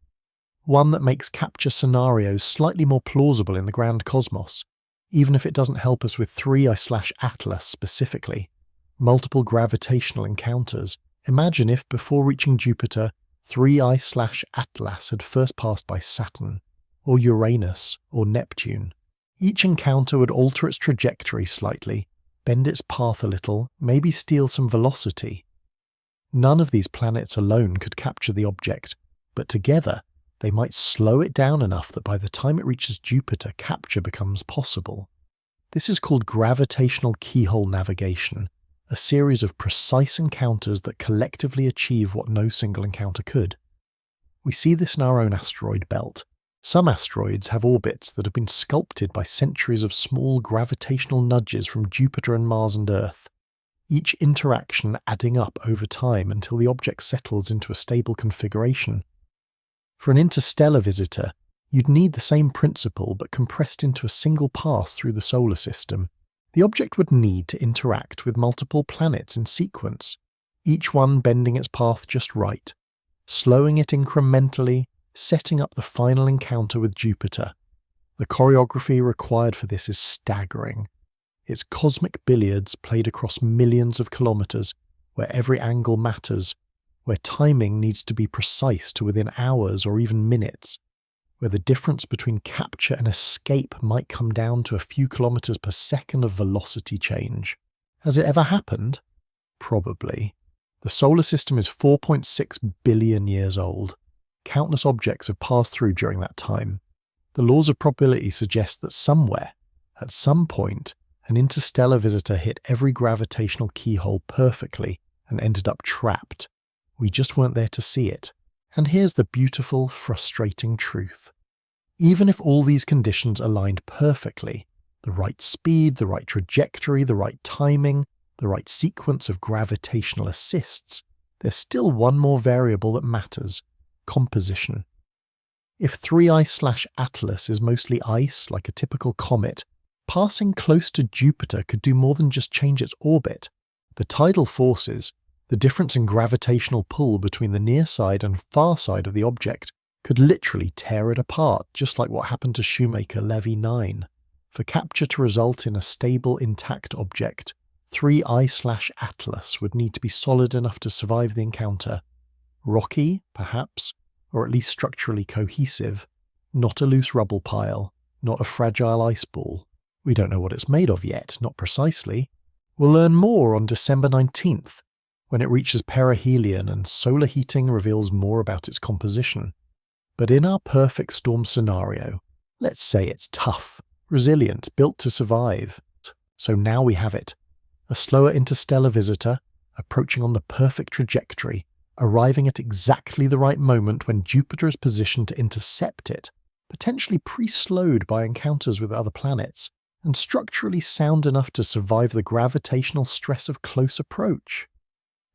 One that makes capture scenarios slightly more plausible in the grand cosmos, even if it doesn't help us with 3I/Atlas specifically. Multiple gravitational encounters. Imagine if, before reaching Jupiter, 3I/Atlas had first passed by Saturn, or Uranus, or Neptune. Each encounter would alter its trajectory slightly, bend its path a little, maybe steal some velocity. None of these planets alone could capture the object, but together they might slow it down enough that by the time it reaches Jupiter, capture becomes possible. This is called gravitational keyhole navigation, a series of precise encounters that collectively achieve what no single encounter could. We see this in our own asteroid belt. Some asteroids have orbits that have been sculpted by centuries of small gravitational nudges from Jupiter and Mars and Earth, each interaction adding up over time until the object settles into a stable configuration. For an interstellar visitor, you'd need the same principle but compressed into a single pass through the solar system. The object would need to interact with multiple planets in sequence, each one bending its path just right, slowing it incrementally, setting up the final encounter with Jupiter. The choreography required for this is staggering. It's cosmic billiards played across millions of kilometers, where every angle matters, where timing needs to be precise to within hours or even minutes, where the difference between capture and escape might come down to a few kilometers per second of velocity change. Has it ever happened? Probably. The solar system is 4.6 billion years old. Countless objects have passed through during that time. The laws of probability suggest that somewhere, at some point, an interstellar visitor hit every gravitational keyhole perfectly and ended up trapped. We just weren't there to see it. And here's the beautiful, frustrating truth. Even if all these conditions aligned perfectly, the right speed, the right trajectory, the right timing, the right sequence of gravitational assists, there's still one more variable that matters: composition. If 3I/Atlas is mostly ice, like a typical comet, passing close to Jupiter could do more than just change its orbit. The tidal forces, the difference in gravitational pull between the near side and far side of the object, could literally tear it apart, just like what happened to Shoemaker Levy 9. For capture to result in a stable, intact object, 3I/Atlas would need to be solid enough to survive the encounter. Rocky, perhaps, or at least structurally cohesive, not a loose rubble pile, not a fragile ice ball. We don't know what it's made of yet, not precisely. We'll learn more on December 19th, when it reaches perihelion and solar heating reveals more about its composition. But in our perfect storm scenario, let's say it's tough, resilient, built to survive. So now we have it. A slower interstellar visitor, approaching on the perfect trajectory, arriving at exactly the right moment when Jupiter is positioned to intercept it, potentially pre-slowed by encounters with other planets, and structurally sound enough to survive the gravitational stress of close approach.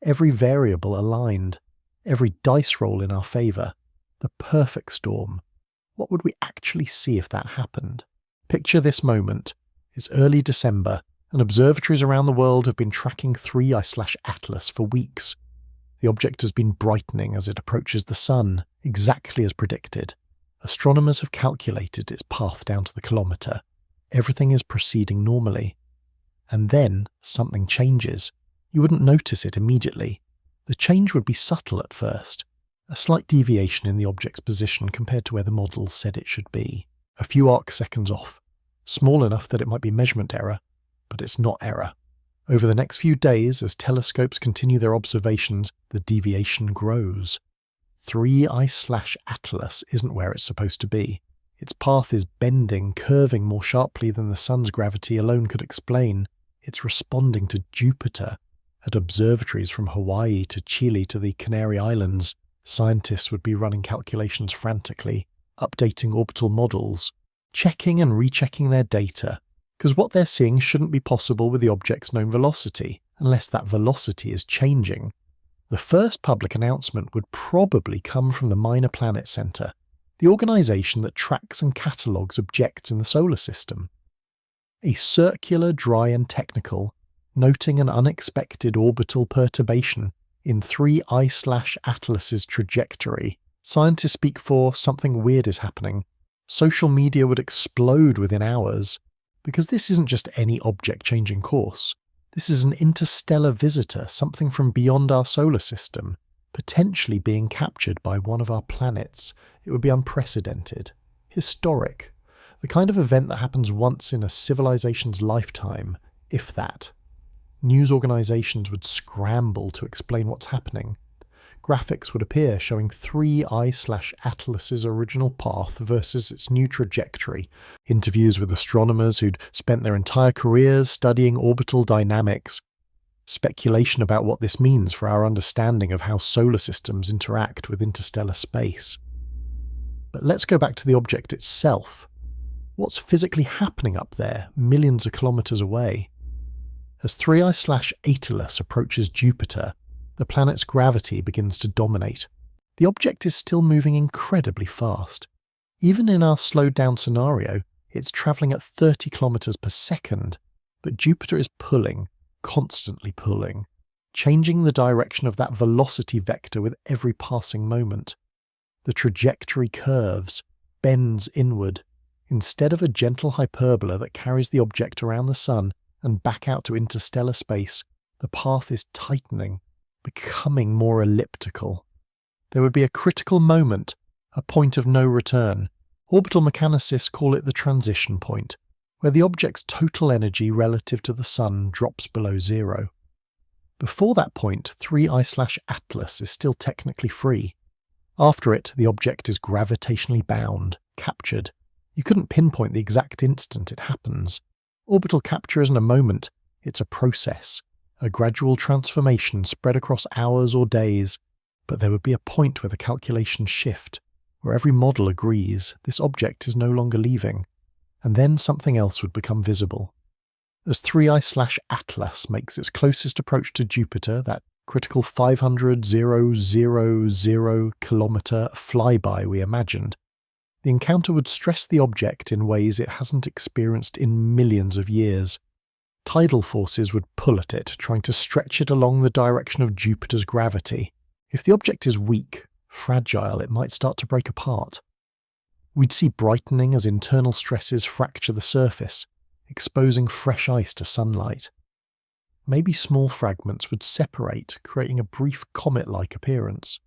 Every variable aligned, every dice roll in our favour, the perfect storm. What would we actually see if that happened? Picture this moment. It's early December, and observatories around the world have been tracking 3I/Atlas for weeks. The object has been brightening as it approaches the Sun, exactly as predicted. Astronomers have calculated its path down to the kilometre. Everything is proceeding normally. And then something changes. You wouldn't notice it immediately. The change would be subtle at first. A slight deviation in the object's position compared to where the models said it should be. A few arc seconds off. Small enough that it might be measurement error, but it's not error. Over the next few days, as telescopes continue their observations, the deviation grows. 3I/Atlas isn't where it's supposed to be. Its path is bending, curving more sharply than the Sun's gravity alone could explain. It's responding to Jupiter. At observatories from Hawaii to Chile to the Canary Islands, scientists would be running calculations frantically, updating orbital models, checking and rechecking their data, because what they're seeing shouldn't be possible with the object's known velocity, unless that velocity is changing. The first public announcement would probably come from the Minor Planet Center, the organisation that tracks and catalogues objects in the solar system. A circular, dry and technical, noting an unexpected orbital perturbation in 3I/Atlas's trajectory. Scientists speak for something weird is happening. Social media would explode within hours, because this isn't just any object changing course. This is an interstellar visitor, something from beyond our solar system, potentially being captured by one of our planets. It would be unprecedented, historic, the kind of event that happens once in a civilization's lifetime, if that. News organizations would scramble to explain what's happening. Graphics would appear showing 3I/Atlas's original path versus its new trajectory. Interviews with astronomers who'd spent their entire careers studying orbital dynamics. Speculation about what this means for our understanding of how solar systems interact with interstellar space. But let's go back to the object itself. What's physically happening up there, millions of kilometers away? As 3I/Atlas approaches Jupiter, the planet's gravity begins to dominate. The object is still moving incredibly fast. Even in our slowed-down scenario, it's travelling at 30 kilometers per second, but Jupiter is pulling, constantly pulling, changing the direction of that velocity vector with every passing moment. The trajectory curves, bends inward. Instead of a gentle hyperbola that carries the object around the Sun and back out to interstellar space, the path is tightening, becoming more elliptical. There would be a critical moment, a point of no return. Orbital mechanicists call it the transition point, where the object's total energy relative to the Sun drops below zero. Before that point, 3I/Atlas is still technically free. After it, the object is gravitationally bound, captured. You couldn't pinpoint the exact instant it happens. Orbital capture isn't a moment, it's a process. A gradual transformation spread across hours or days, but there would be a point where the calculations shift, where every model agrees this object is no longer leaving, and then something else would become visible. As 3I/Atlas makes its closest approach to Jupiter, that critical 500,000 kilometer flyby we imagined, the encounter would stress the object in ways it hasn't experienced in millions of years. Tidal forces would pull at it, trying to stretch it along the direction of Jupiter's gravity. If the object is weak, fragile, it might start to break apart. We'd see brightening as internal stresses fracture the surface, exposing fresh ice to sunlight. Maybe small fragments would separate, creating a brief comet-like appearance.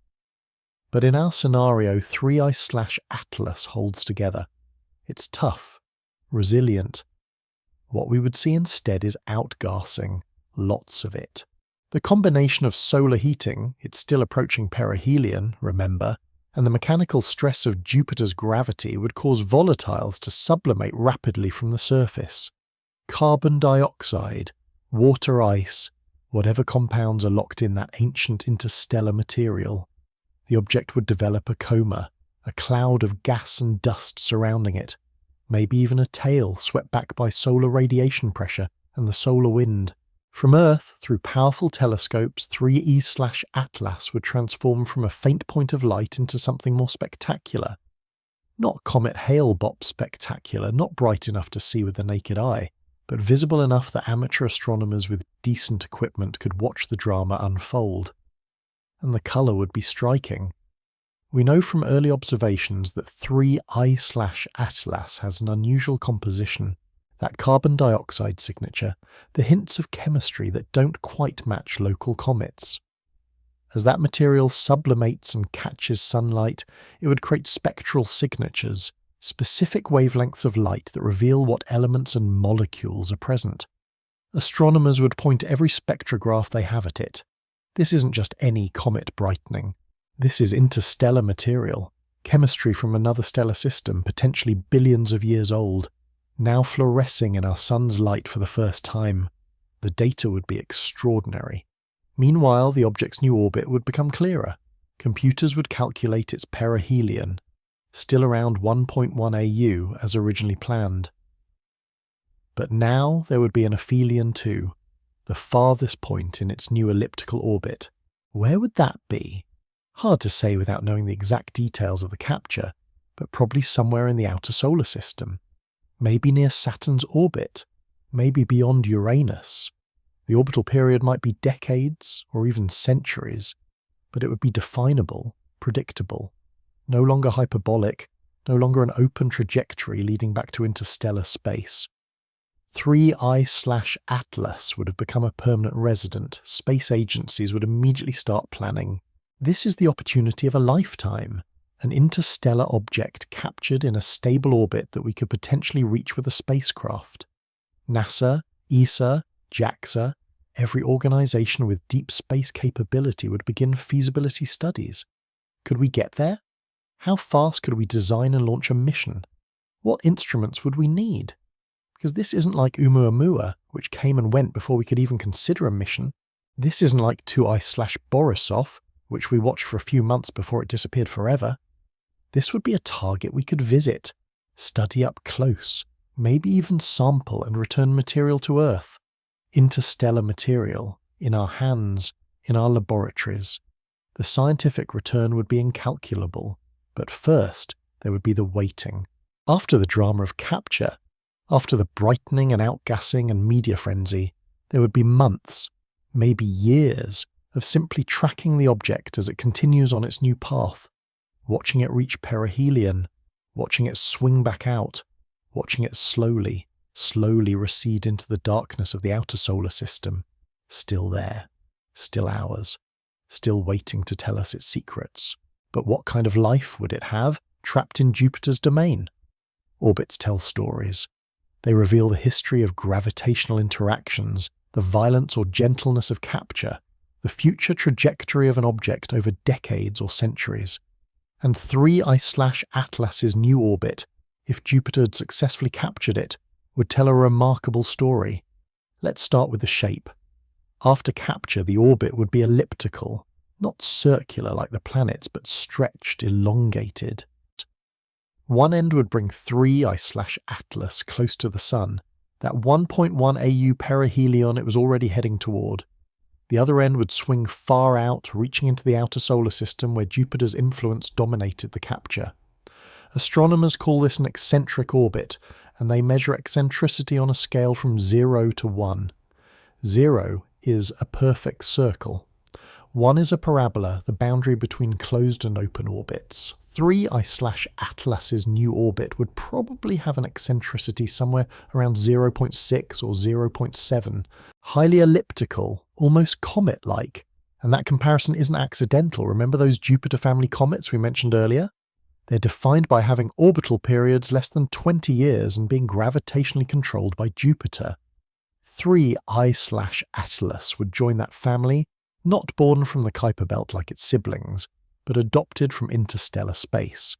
But in our scenario, 3I/Atlas holds together. It's tough, resilient. What we would see instead is outgassing, lots of it. The combination of solar heating, it's still approaching perihelion, remember, and the mechanical stress of Jupiter's gravity would cause volatiles to sublimate rapidly from the surface. Carbon dioxide, water ice, whatever compounds are locked in that ancient interstellar material. The object would develop a coma, a cloud of gas and dust surrounding it. Maybe even a tail swept back by solar radiation pressure and the solar wind. From Earth, through powerful telescopes, 3I/Atlas would transform from a faint point of light into something more spectacular. Not Comet Hale-Bopp spectacular, not bright enough to see with the naked eye, but visible enough that amateur astronomers with decent equipment could watch the drama unfold. And the colour would be striking. We know from early observations that 3I/Atlas has an unusual composition, that carbon dioxide signature, the hints of chemistry that don't quite match local comets. As that material sublimates and catches sunlight, it would create spectral signatures, specific wavelengths of light that reveal what elements and molecules are present. Astronomers would point every spectrograph they have at it. This isn't just any comet brightening. This is interstellar material, chemistry from another stellar system, potentially billions of years old, now fluorescing in our sun's light for the first time. The data would be extraordinary. Meanwhile, the object's new orbit would become clearer. Computers would calculate its perihelion, still around 1.1 AU as originally planned. But now there would be an aphelion too, the farthest point in its new elliptical orbit. Where would that be? Hard to say without knowing the exact details of the capture, but probably somewhere in the outer solar system. Maybe near Saturn's orbit, maybe beyond Uranus. The orbital period might be decades or even centuries, but it would be definable, predictable, no longer hyperbolic, no longer an open trajectory leading back to interstellar space. 3I/Atlas would have become a permanent resident. Space agencies would immediately start planning. This is the opportunity of a lifetime, an interstellar object captured in a stable orbit that we could potentially reach with a spacecraft. NASA, ESA, JAXA, every organization with deep space capability would begin feasibility studies. Could we get there? How fast could we design and launch a mission? What instruments would we need? Because this isn't like Oumuamua, which came and went before we could even consider a mission. This isn't like 2I/Borisov, which we watched for a few months before it disappeared forever. This would be a target we could visit, study up close, maybe even sample and return material to Earth. Interstellar material, in our hands, in our laboratories. The scientific return would be incalculable, but first there would be the waiting. After the drama of capture, after the brightening and outgassing and media frenzy, there would be months, maybe years, of simply tracking the object as it continues on its new path, watching it reach perihelion, watching it swing back out, watching it slowly recede into the darkness of the outer solar system, still there, still ours, still waiting to tell us its secrets. But what kind of life would it have, trapped in Jupiter's domain? Orbits tell stories. They reveal the history of gravitational interactions, the violence or gentleness of capture, the future trajectory of an object over decades or centuries. And 3I/Atlas's new orbit, if Jupiter had successfully captured it, would tell a remarkable story. Let's start with the shape. After capture, the orbit would be elliptical, not circular like the planets, but stretched, elongated. One end would bring 3I/Atlas close to the Sun, that 1.1 AU perihelion it was already heading toward. The other end would swing far out, reaching into the outer solar system where Jupiter's influence dominated the capture. Astronomers call this an eccentric orbit, and they measure eccentricity on a scale from 0 to 1. 0 is a perfect circle. 1 is a parabola, the boundary between closed and open orbits. 3I/Atlas's new orbit would probably have an eccentricity somewhere around 0.6 or 0.7, highly elliptical, almost comet-like. And that comparison isn't accidental. Remember those Jupiter family comets we mentioned earlier? They're defined by having orbital periods less than 20 years and being gravitationally controlled by Jupiter. 3I/Atlas would join that family, not born from the Kuiper belt like its siblings, but adopted from interstellar space.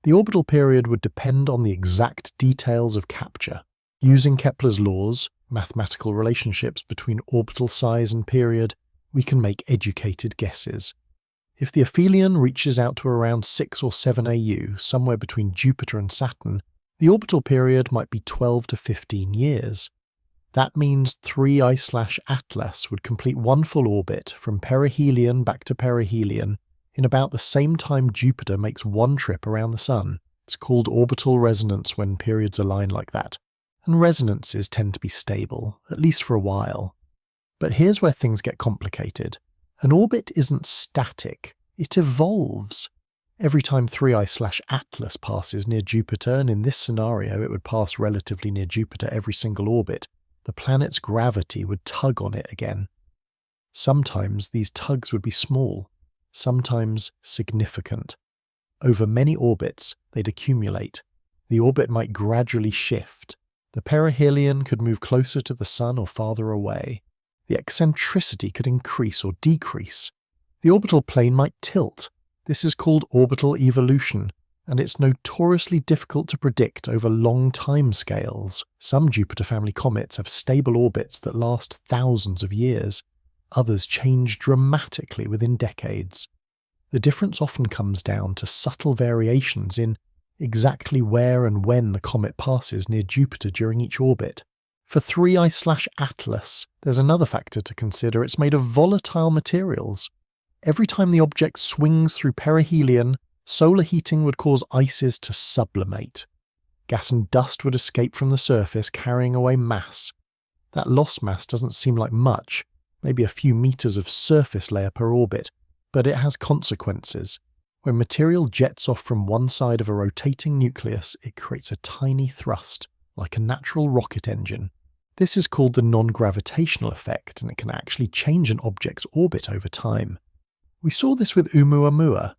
The orbital period would depend on the exact details of capture. Using Kepler's laws, mathematical relationships between orbital size and period, we can make educated guesses. If the aphelion reaches out to around 6 or 7 AU, somewhere between Jupiter and Saturn, the orbital period might be 12 to 15 years. That means 3I/Atlas would complete one full orbit from perihelion back to perihelion in about the same time Jupiter makes one trip around the Sun. It's called orbital resonance when periods align like that, and resonances tend to be stable, at least for a while. But here's where things get complicated. An orbit isn't static, it evolves. Every time 3I/Atlas passes near Jupiter, and in this scenario it would pass relatively near Jupiter every single orbit, the planet's gravity would tug on it again. Sometimes these tugs would be small, sometimes significant. Over many orbits, they'd accumulate. The orbit might gradually shift. The perihelion could move closer to the Sun or farther away. The eccentricity could increase or decrease. The orbital plane might tilt. This is called orbital evolution, and it's notoriously difficult to predict over long time scales. Some Jupiter family comets have stable orbits that last thousands of years. Others change dramatically within decades. The difference often comes down to subtle variations in exactly where and when the comet passes near Jupiter during each orbit. For 3I/Atlas, there's another factor to consider. It's made of volatile materials. Every time the object swings through perihelion, solar heating would cause ices to sublimate. Gas and dust would escape from the surface, carrying away mass. That lost mass doesn't seem like much, maybe a few meters of surface layer per orbit, but it has consequences. When material jets off from one side of a rotating nucleus, it creates a tiny thrust, like a natural rocket engine. This is called the non-gravitational effect, and it can actually change an object's orbit over time. We saw this with Oumuamua.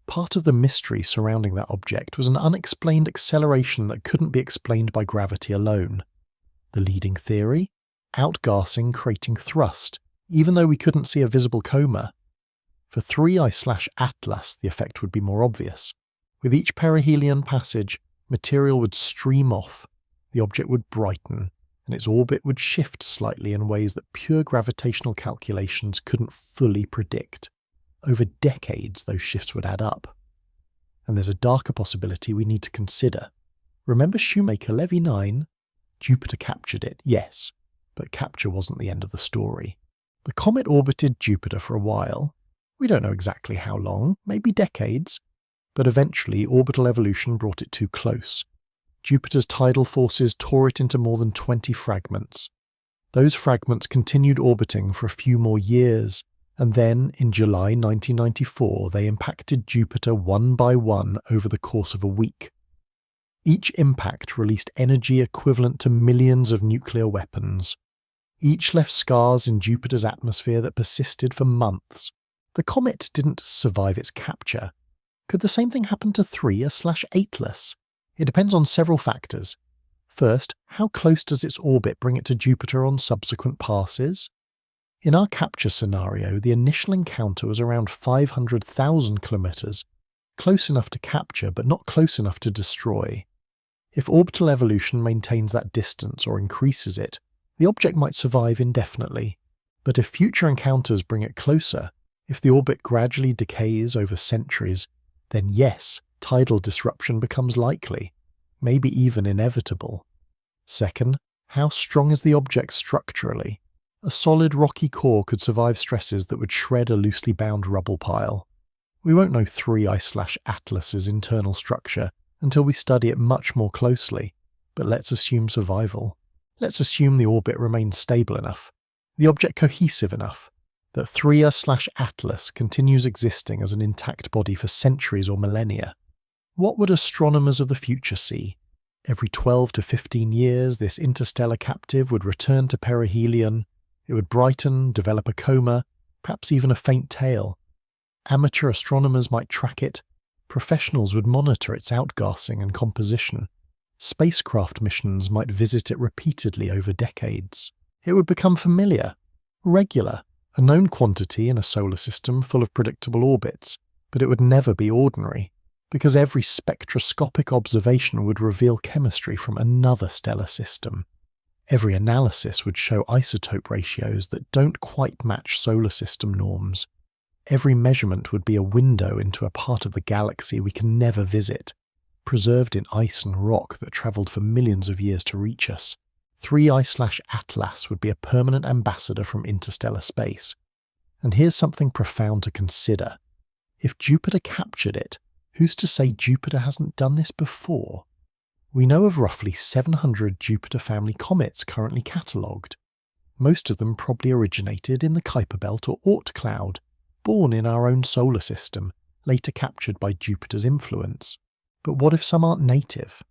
Part of the mystery surrounding that object was an unexplained acceleration that couldn't be explained by gravity alone. The leading theory? Outgassing creating thrust, even though we couldn't see a visible coma. For 3I/Atlas, the effect would be more obvious. With each perihelion passage, material would stream off, the object would brighten, and its orbit would shift slightly in ways that pure gravitational calculations couldn't fully predict. Over decades, those shifts would add up. And there's a darker possibility we need to consider. Remember Shoemaker-Levy 9? Jupiter captured it, yes, but capture wasn't the end of the story. The comet orbited Jupiter for a while. We don't know exactly how long, maybe decades, but eventually orbital evolution brought it too close. Jupiter's tidal forces tore it into more than 20 fragments. Those fragments continued orbiting for a few more years, and then, in July 1994, they impacted Jupiter one by one over the course of a week. Each impact released energy equivalent to millions of nuclear weapons. Each left scars in Jupiter's atmosphere that persisted for months. The comet didn't survive its capture. Could the same thing happen to 3/Atlas? It depends on several factors. First, how close does its orbit bring it to Jupiter on subsequent passes? In our capture scenario, the initial encounter was around 500,000 kilometers, close enough to capture but not close enough to destroy. If orbital evolution maintains that distance or increases it, the object might survive indefinitely. But if future encounters bring it closer, if the orbit gradually decays over centuries, then yes, tidal disruption becomes likely, maybe even inevitable. Second, how strong is the object structurally? A solid rocky core could survive stresses that would shred a loosely bound rubble pile. We won't know 3I/Atlas's internal structure until we study it much more closely, but let's assume survival. Let's assume the orbit remains stable enough, the object cohesive enough, that 3I/Atlas continues existing as an intact body for centuries or millennia. What would astronomers of the future see? Every 12 to 15 years, this interstellar captive would return to perihelion. It would brighten, develop a coma, perhaps even a faint tail. Amateur astronomers might track it. Professionals would monitor its outgassing and composition. Spacecraft missions might visit it repeatedly over decades. It would become familiar, regular, a known quantity in a solar system full of predictable orbits, but it would never be ordinary, because every spectroscopic observation would reveal chemistry from another stellar system. Every analysis would show isotope ratios that don't quite match solar system norms. Every measurement would be a window into a part of the galaxy we can never visit, preserved in ice and rock that travelled for millions of years to reach us. 3I/Atlas would be a permanent ambassador from interstellar space. And here's something profound to consider. If Jupiter captured it, who's to say Jupiter hasn't done this before? We know of roughly 700 Jupiter family comets currently catalogued. Most of them probably originated in the Kuiper Belt or Oort cloud, born in our own solar system, later captured by Jupiter's influence. But what if some aren't native?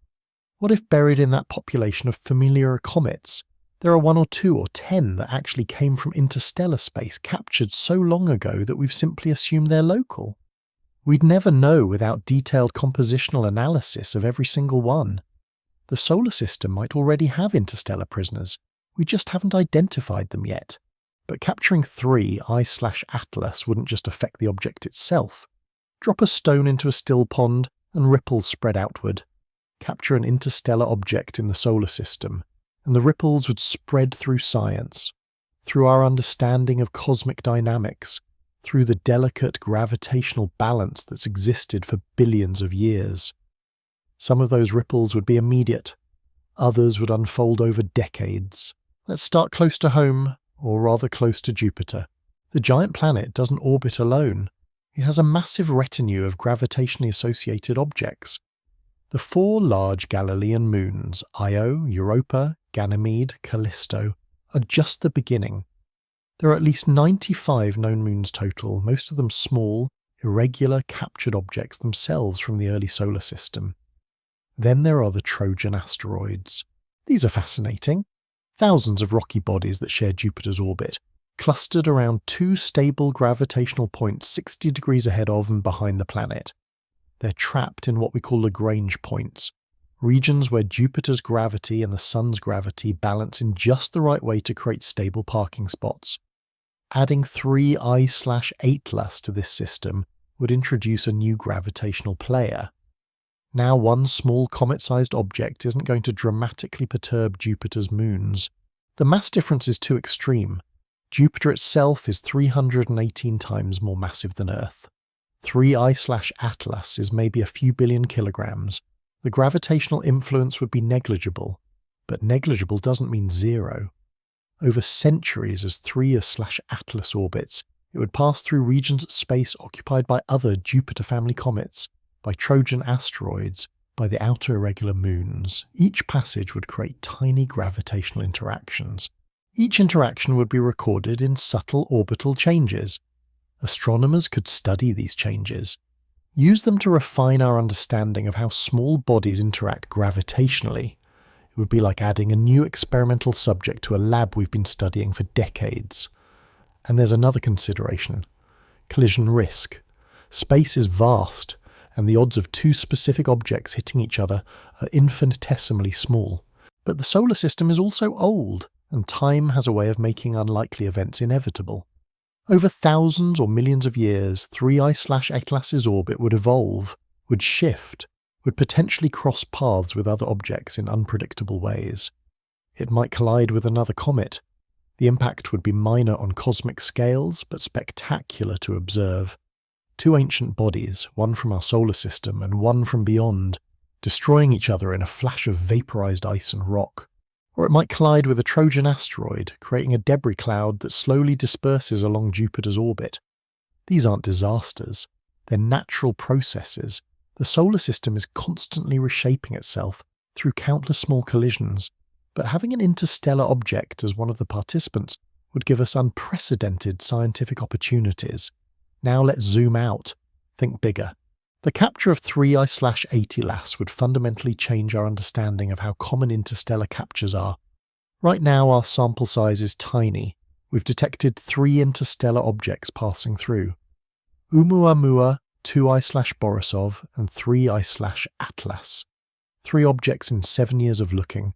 What if buried in that population of familiar comets, there are 1 or 2 or 10 that actually came from interstellar space captured so long ago that we've simply assumed they're local? We'd never know without detailed compositional analysis of every single one. The solar system might already have interstellar prisoners, we just haven't identified them yet. But capturing 3I/Atlas wouldn't just affect the object itself. Drop a stone into a still pond and ripples spread outward. Capture an interstellar object in the solar system, and the ripples would spread through science, through our understanding of cosmic dynamics, through the delicate gravitational balance that's existed for billions of years. Some of those ripples would be immediate, others would unfold over decades. Let's start close to home, or rather close to Jupiter. The giant planet doesn't orbit alone. It has a massive retinue of gravitationally associated objects. The 4 large Galilean moons, Io, Europa, Ganymede, Callisto, are just the beginning. There are at least 95 known moons total, most of them small, irregular captured objects themselves from the early solar system. Then there are the Trojan asteroids. These are fascinating. Thousands of rocky bodies that share Jupiter's orbit, clustered around two stable gravitational points 60 degrees ahead of and behind the planet. They're trapped in what we call Lagrange points, regions where Jupiter's gravity and the Sun's gravity balance in just the right way to create stable parking spots. Adding 3 I/Atlas to this system would introduce a new gravitational player. Now one small comet-sized object isn't going to dramatically perturb Jupiter's moons. The mass difference is too extreme. Jupiter itself is 318 times more massive than Earth. 3 I/Atlas is maybe a few billion kilograms. The gravitational influence would be negligible, but negligible doesn't mean zero. Over centuries as 3 Atlas orbits, it would pass through regions of space occupied by other Jupiter family comets, by Trojan asteroids, by the outer irregular moons. Each passage would create tiny gravitational interactions. Each interaction would be recorded in subtle orbital changes. Astronomers could study these changes, use them to refine our understanding of how small bodies interact gravitationally. It would be like adding a new experimental subject to a lab we've been studying for decades. And there's another consideration: collision risk. Space is vast, and the odds of two specific objects hitting each other are infinitesimally small. But the solar system is also old, and time has a way of making unlikely events inevitable. Over thousands or millions of years, 3 I/Atlas's orbit would evolve, would shift, would potentially cross paths with other objects in unpredictable ways. It might collide with another comet. The impact would be minor on cosmic scales, but spectacular to observe. Two ancient bodies, one from our solar system and one from beyond, destroying each other in a flash of vaporized ice and rock. Or it might collide with a Trojan asteroid, creating a debris cloud that slowly disperses along Jupiter's orbit. These aren't disasters. They're natural processes. The solar system is constantly reshaping itself through countless small collisions, but having an interstellar object as one of the participants would give us unprecedented scientific opportunities. Now let's zoom out. Think bigger. The capture of 3 I/Atlas would fundamentally change our understanding of how common interstellar captures are. Right now our sample size is tiny. We've detected 3 interstellar objects passing through: Oumuamua, 2 I/Borisov, and 3 I/Atlas. 3 objects in 7 years of looking.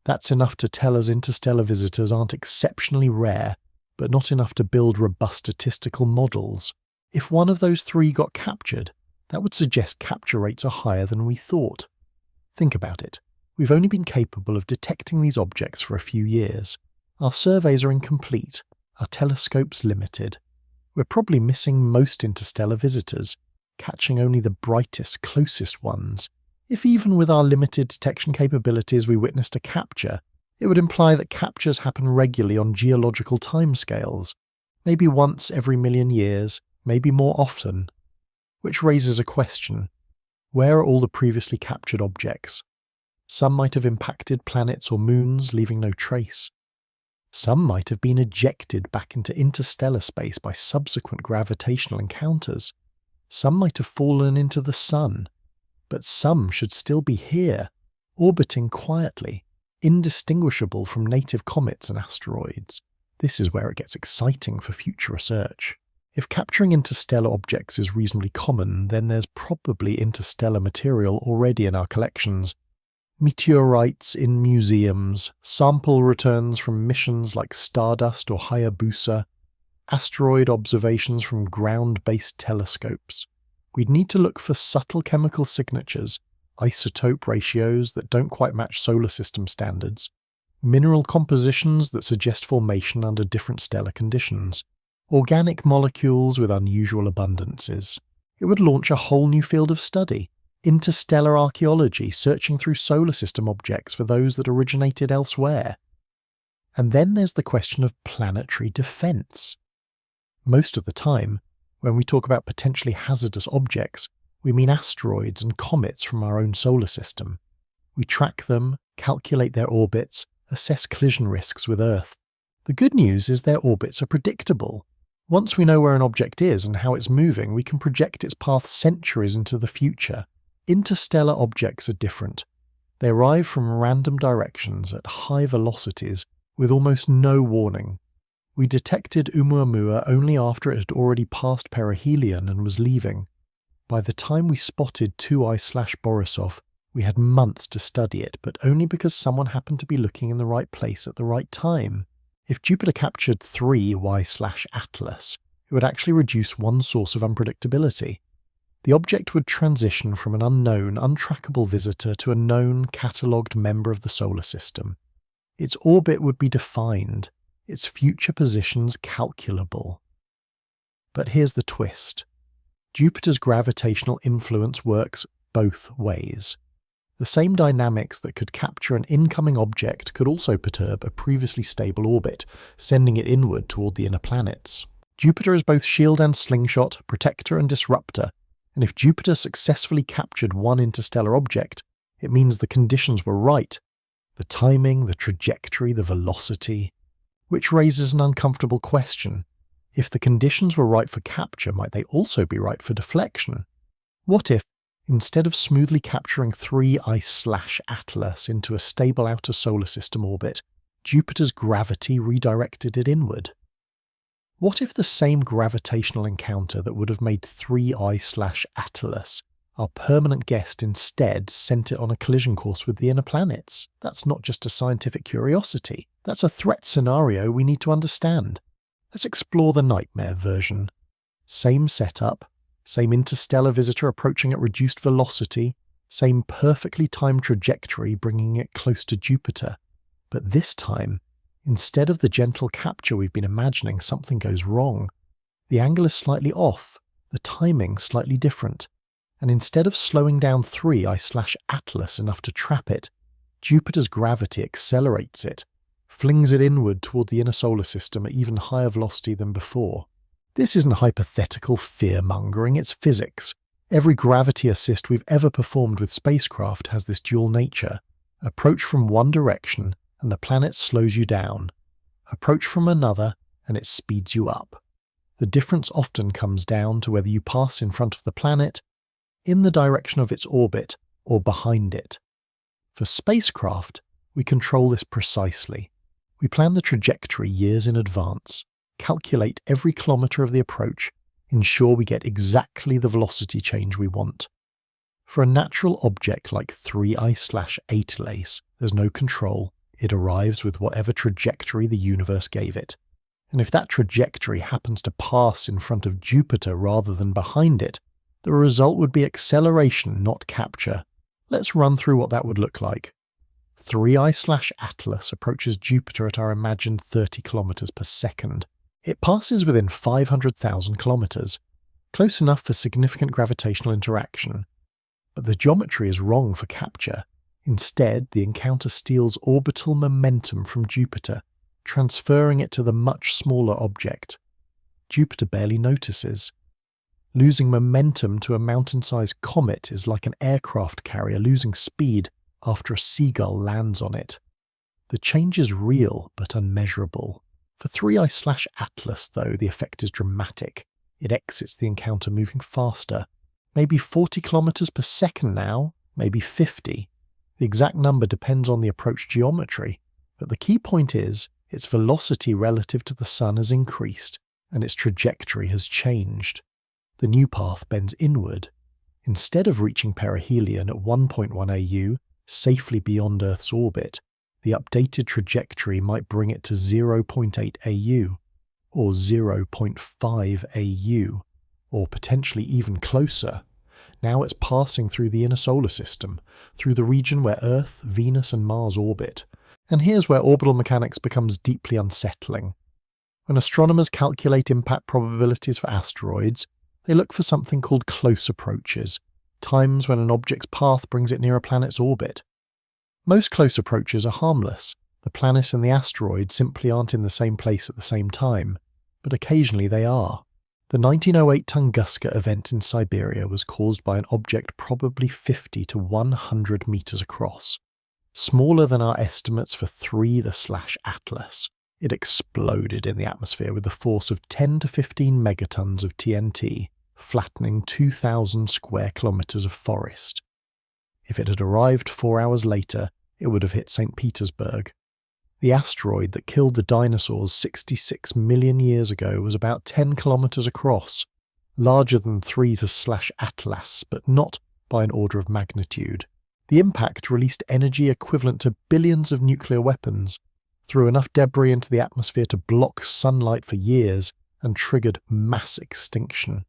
That's enough to tell us interstellar visitors aren't exceptionally rare, but not enough to build robust statistical models. If one of those 3 got captured, that would suggest capture rates are higher than we thought. Think about it. We've only been capable of detecting these objects for a few years. Our surveys are incomplete, our telescopes limited. We're probably missing most interstellar visitors, catching only the brightest, closest ones. If even with our limited detection capabilities we witnessed a capture, it would imply that captures happen regularly on geological timescales, maybe once every million years, maybe more often. Which raises a question: where are all the previously captured objects? Some might have impacted planets or moons, leaving no trace. Some might have been ejected back into interstellar space by subsequent gravitational encounters. Some might have fallen into the Sun. But some should still be here, orbiting quietly, indistinguishable from native comets and asteroids. This is where it gets exciting for future research. If capturing interstellar objects is reasonably common, then there's probably interstellar material already in our collections. Meteorites in museums, sample returns from missions like Stardust or Hayabusa, asteroid observations from ground-based telescopes. We'd need to look for subtle chemical signatures, isotope ratios that don't quite match solar system standards, mineral compositions that suggest formation under different stellar conditions, organic molecules with unusual abundances. It would launch a whole new field of study, interstellar archaeology, searching through solar system objects for those that originated elsewhere. And then there's the question of planetary defense. Most of the time, when we talk about potentially hazardous objects, we mean asteroids and comets from our own solar system. We track them, calculate their orbits, assess collision risks with Earth. The good news is their orbits are predictable. Once we know where an object is and how it's moving, we can project its path centuries into the future. Interstellar objects are different. They arrive from random directions at high velocities with almost no warning. We detected Oumuamua only after it had already passed perihelion and was leaving. By the time we spotted 2I/Borisov, we had months to study it, but only because someone happened to be looking in the right place at the right time. If Jupiter captured 3Y/Atlas, it would actually reduce one source of unpredictability. The object would transition from an unknown, untrackable visitor to a known, catalogued member of the solar system. Its orbit would be defined, its future positions calculable. But here's the twist. Jupiter's gravitational influence works both ways. The same dynamics that could capture an incoming object could also perturb a previously stable orbit, sending it inward toward the inner planets. Jupiter is both shield and slingshot, protector and disruptor, and if Jupiter successfully captured one interstellar object, it means the conditions were right. The timing, the trajectory, the velocity. Which raises an uncomfortable question. If the conditions were right for capture, might they also be right for deflection? What if, instead of smoothly capturing 3I/Atlas into a stable outer solar system orbit, Jupiter's gravity redirected it inward? What if the same gravitational encounter that would have made 3I/Atlas our permanent guest instead sent it on a collision course with the inner planets? That's not just a scientific curiosity. That's a threat scenario we need to understand. Let's explore the nightmare version. Same setup, same interstellar visitor approaching at reduced velocity, same perfectly timed trajectory bringing it close to Jupiter. But this time, instead of the gentle capture we've been imagining, something goes wrong. The angle is slightly off, the timing slightly different, and instead of slowing down 3I/Atlas enough to trap it, Jupiter's gravity accelerates it, flings it inward toward the inner solar system at even higher velocity than before. This isn't hypothetical fear-mongering, it's physics. Every gravity assist we've ever performed with spacecraft has this dual nature. Approach from one direction and the planet slows you down. Approach from another and it speeds you up. The difference often comes down to whether you pass in front of the planet, in the direction of its orbit, or behind it. For spacecraft, we control this precisely. We plan the trajectory years in advance, calculate every kilometre of the approach, ensure we get exactly the velocity change we want. For a natural object like 3I/8 there's no control. It arrives with whatever trajectory the universe gave it. And if that trajectory happens to pass in front of Jupiter rather than behind it, the result would be acceleration, not capture. Let's run through what that would look like. 3I/Atlas approaches Jupiter at our imagined 30 kilometers per second. It passes within 500,000 kilometers, close enough for significant gravitational interaction. But the geometry is wrong for capture. Instead, the encounter steals orbital momentum from Jupiter, transferring it to the much smaller object. Jupiter barely notices. Losing momentum to a mountain-sized comet is like an aircraft carrier losing speed after a seagull lands on it. The change is real but unmeasurable. For 3I/Atlas, though, the effect is dramatic. It exits the encounter moving faster. Maybe 40 kilometers per second now, maybe 50. The exact number depends on the approach geometry, but the key point is its velocity relative to the Sun has increased, and its trajectory has changed. The new path bends inward. Instead of reaching perihelion at 1.1 AU, safely beyond Earth's orbit, the updated trajectory might bring it to 0.8 AU, or 0.5 AU, or potentially even closer. Now it's passing through the inner solar system, through the region where Earth, Venus and Mars orbit. And here's where orbital mechanics becomes deeply unsettling. When astronomers calculate impact probabilities for asteroids, they look for something called close approaches, times when an object's path brings it near a planet's orbit. Most close approaches are harmless. The planet and the asteroid simply aren't in the same place at the same time, but occasionally they are. The 1908 Tunguska event in Siberia was caused by an object probably 50 to 100 meters across. Smaller than our estimates for 3I/Atlas, it exploded in the atmosphere with the force of 10 to 15 megatons of TNT, flattening 2,000 square kilometers of forest. If it had arrived 4 hours later, it would have hit St. Petersburg. The asteroid that killed the dinosaurs 66 million years ago was about 10 kilometers across, larger than 3/Atlas, but not by an order of magnitude. The impact released energy equivalent to billions of nuclear weapons, threw enough debris into the atmosphere to block sunlight for years, and triggered mass extinction.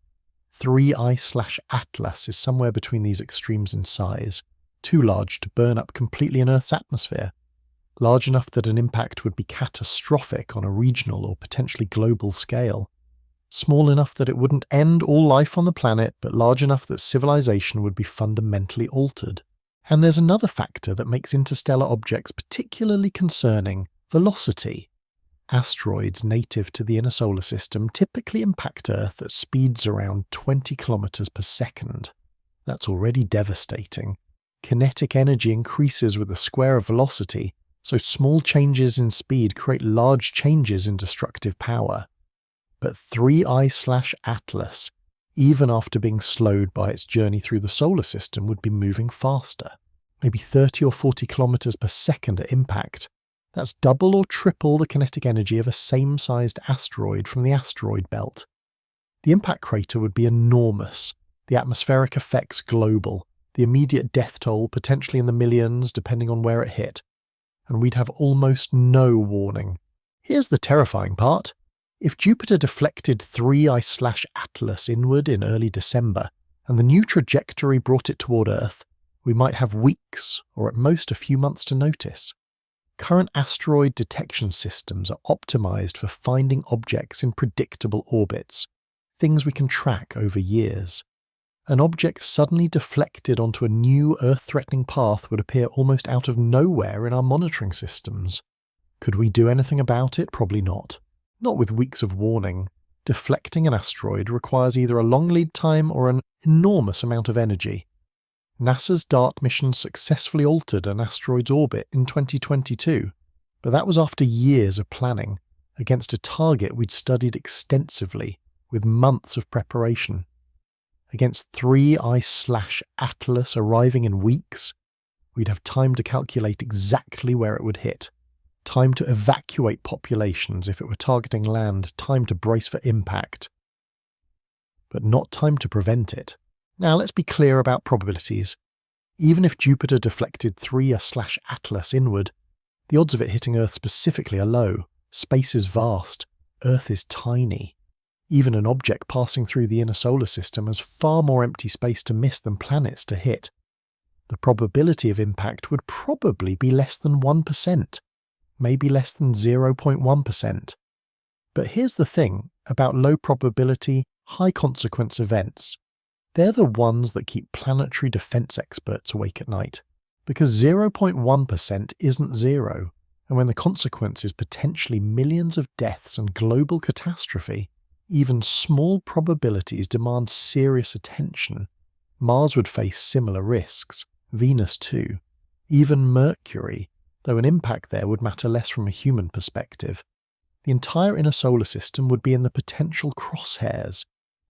3I/Atlas is somewhere between these extremes in size, too large to burn up completely in Earth's atmosphere, large enough that an impact would be catastrophic on a regional or potentially global scale, small enough that it wouldn't end all life on the planet, but large enough that civilization would be fundamentally altered. And there's another factor that makes interstellar objects particularly concerning: velocity. Asteroids native to the inner solar system typically impact Earth at speeds around 20 kilometers per second. That's already devastating. Kinetic energy increases with the square of velocity, so small changes in speed create large changes in destructive power. But 3I/Atlas, even after being slowed by its journey through the solar system, would be moving faster, maybe 30 or 40 kilometers per second at impact. That's double or triple the kinetic energy of a same-sized asteroid from the asteroid belt. The impact crater would be enormous, the atmospheric effects global, the immediate death toll potentially in the millions depending on where it hit, and we'd have almost no warning. Here's the terrifying part. If Jupiter deflected 3I/Atlas inward in early December, and the new trajectory brought it toward Earth, we might have weeks, or at most a few months to notice. Current asteroid detection systems are optimized for finding objects in predictable orbits, things we can track over years. An object suddenly deflected onto a new Earth-threatening path would appear almost out of nowhere in our monitoring systems. Could we do anything about it? Probably not. Not with weeks of warning. Deflecting an asteroid requires either a long lead time or an enormous amount of energy. NASA's DART mission successfully altered an asteroid's orbit in 2022, but that was after years of planning, against a target we'd studied extensively, with months of preparation. Against 3I/Atlas arriving in weeks, we'd have time to calculate exactly where it would hit, time to evacuate populations if it were targeting land, time to brace for impact, but not time to prevent it. Now let's be clear about probabilities. Even if Jupiter deflected 3I/Atlas inward, the odds of it hitting Earth specifically are low. Space is vast. Earth is tiny. Even an object passing through the inner solar system has far more empty space to miss than planets to hit. The probability of impact would probably be less than 1%, maybe less than 0.1%. But here's the thing about low probability, high consequence events. They're the ones that keep planetary defense experts awake at night, because 0.1% isn't zero, and when the consequence is potentially millions of deaths and global catastrophe, even small probabilities demand serious attention. Mars would face similar risks, Venus too, even Mercury, though an impact there would matter less from a human perspective. The entire inner solar system would be in the potential crosshairs,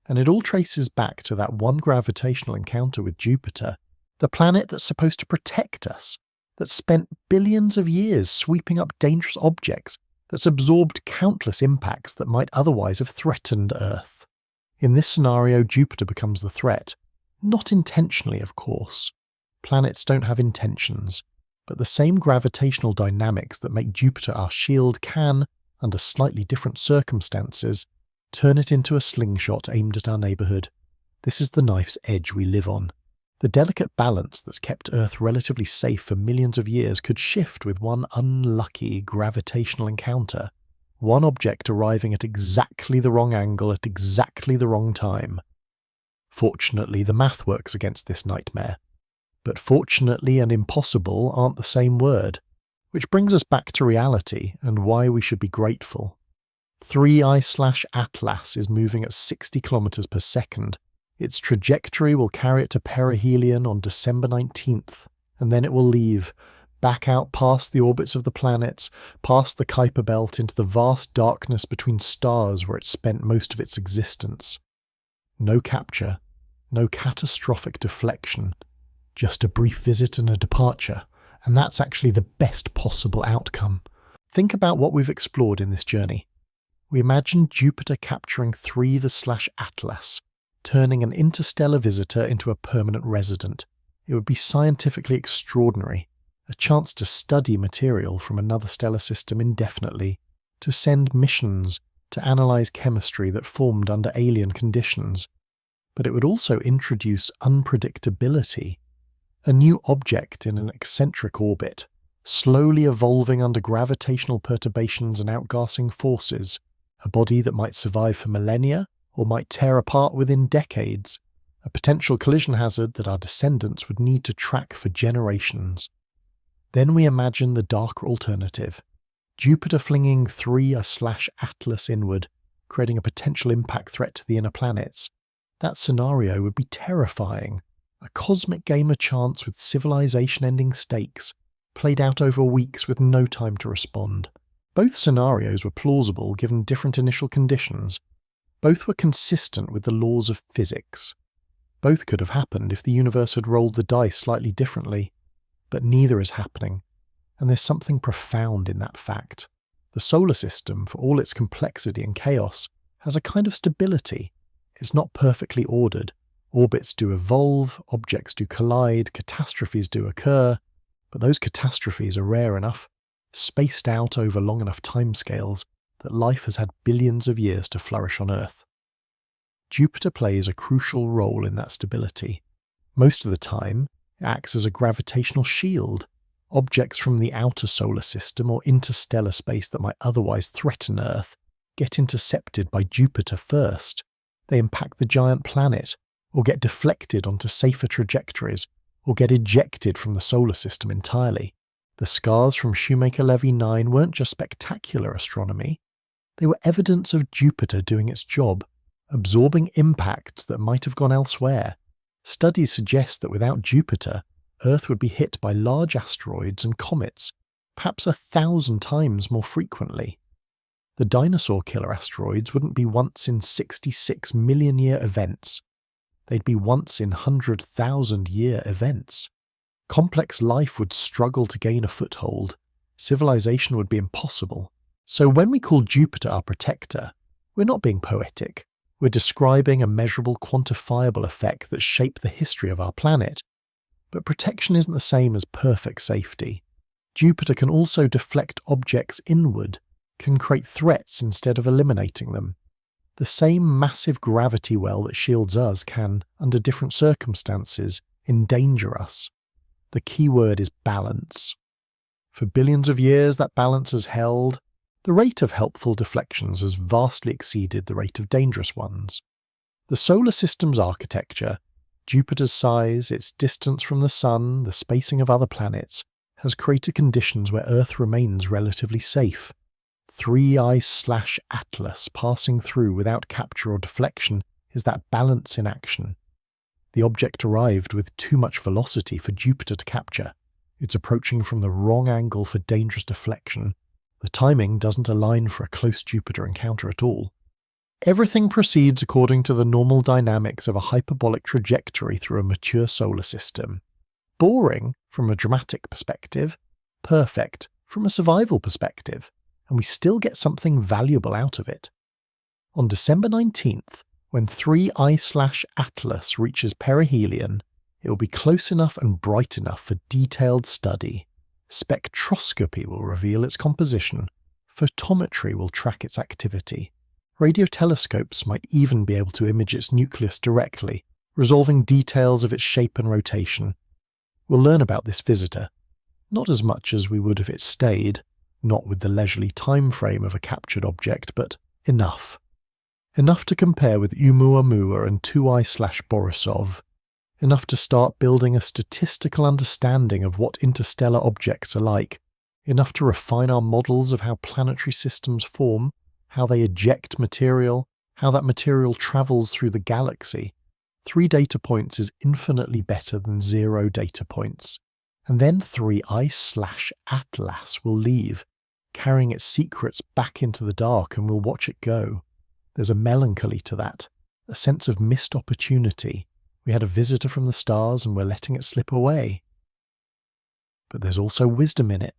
and it all traces back to that one gravitational encounter with Jupiter, the planet that's supposed to protect us, that's spent billions of years sweeping up dangerous objects, that's absorbed countless impacts that might otherwise have threatened Earth. In this scenario, Jupiter becomes the threat. Not intentionally, of course. Planets don't have intentions, but the same gravitational dynamics that make Jupiter our shield can, under slightly different circumstances, turn it into a slingshot aimed at our neighbourhood. This is the knife's edge we live on. The delicate balance that's kept Earth relatively safe for millions of years could shift with one unlucky gravitational encounter, one object arriving at exactly the wrong angle at exactly the wrong time. Fortunately, the math works against this nightmare. But fortunately and impossible aren't the same word, which brings us back to reality and why we should be grateful. 3I/Atlas is moving at 60 kilometers per second. Its trajectory will carry it to perihelion on December 19th, and then it will leave, back out past the orbits of the planets, past the Kuiper belt into the vast darkness between stars where it spent most of its existence. No capture, no catastrophic deflection, just a brief visit and a departure, and that's actually the best possible outcome. Think about what we've explored in this journey. We imagined Jupiter capturing 3/Atlas, turning an interstellar visitor into a permanent resident. It would be scientifically extraordinary, a chance to study material from another stellar system indefinitely, to send missions to analyze chemistry that formed under alien conditions. But it would also introduce unpredictability, a new object in an eccentric orbit, slowly evolving under gravitational perturbations and outgassing forces, a body that might survive for millennia or might tear apart within decades, a potential collision hazard that our descendants would need to track for generations. Then we imagine the darker alternative, Jupiter flinging 3/Atlas inward, creating a potential impact threat to the inner planets. That scenario would be terrifying, a cosmic game of chance with civilization-ending stakes, played out over weeks with no time to respond. Both scenarios were plausible given different initial conditions. Both were consistent with the laws of physics. Both could have happened if the universe had rolled the dice slightly differently, but neither is happening, and there's something profound in that fact. The solar system, for all its complexity and chaos, has a kind of stability. It's not perfectly ordered. Orbits do evolve, objects do collide, catastrophes do occur, but those catastrophes are rare enough, spaced out over long enough timescales, that life has had billions of years to flourish on Earth. Jupiter plays a crucial role in that stability. Most of the time, it acts as a gravitational shield. Objects from the outer solar system or interstellar space that might otherwise threaten Earth get intercepted by Jupiter first. They impact the giant planet, or get deflected onto safer trajectories, or get ejected from the solar system entirely. The scars from Shoemaker-Levy 9 weren't just spectacular astronomy. They were evidence of Jupiter doing its job, absorbing impacts that might have gone elsewhere. Studies suggest that without Jupiter, Earth would be hit by large asteroids and comets, perhaps 1,000 times more frequently. The dinosaur killer asteroids wouldn't be once in 66 million year events. They'd be once in 100,000 year events. Complex life would struggle to gain a foothold. Civilization would be impossible. So when we call Jupiter our protector, we're not being poetic. We're describing a measurable, quantifiable effect that shaped the history of our planet. But protection isn't the same as perfect safety. Jupiter can also deflect objects inward, can create threats instead of eliminating them. The same massive gravity well that shields us can, under different circumstances, endanger us. The key word is balance. For billions of years that balance has held. The rate of helpful deflections has vastly exceeded the rate of dangerous ones. The solar system's architecture, Jupiter's size, its distance from the Sun, the spacing of other planets, has created conditions where Earth remains relatively safe. 3/Atlas passing through without capture or deflection is that balance in action. The object arrived with too much velocity for Jupiter to capture. It's approaching from the wrong angle for dangerous deflection. The timing doesn't align for a close Jupiter encounter at all. Everything proceeds according to the normal dynamics of a hyperbolic trajectory through a mature solar system. Boring from a dramatic perspective, perfect from a survival perspective, and we still get something valuable out of it. On December 19th, when 3/Atlas reaches perihelion, it will be close enough and bright enough for detailed study. Spectroscopy will reveal its composition. Photometry will track its activity. Radio telescopes might even be able to image its nucleus directly, resolving details of its shape and rotation. We'll learn about this visitor, not as much as we would if it stayed, not with the leisurely time frame of a captured object, but enough. Enough to compare with Oumuamua and 2I/Borisov. Enough to start building a statistical understanding of what interstellar objects are like. Enough to refine our models of how planetary systems form, how they eject material, how that material travels through the galaxy. 3 data points is infinitely better than 0 data points. And then 3/Atlas will leave, carrying its secrets back into the dark, and we'll watch it go. There's a melancholy to that, a sense of missed opportunity. We had a visitor from the stars and we're letting it slip away. But there's also wisdom in it.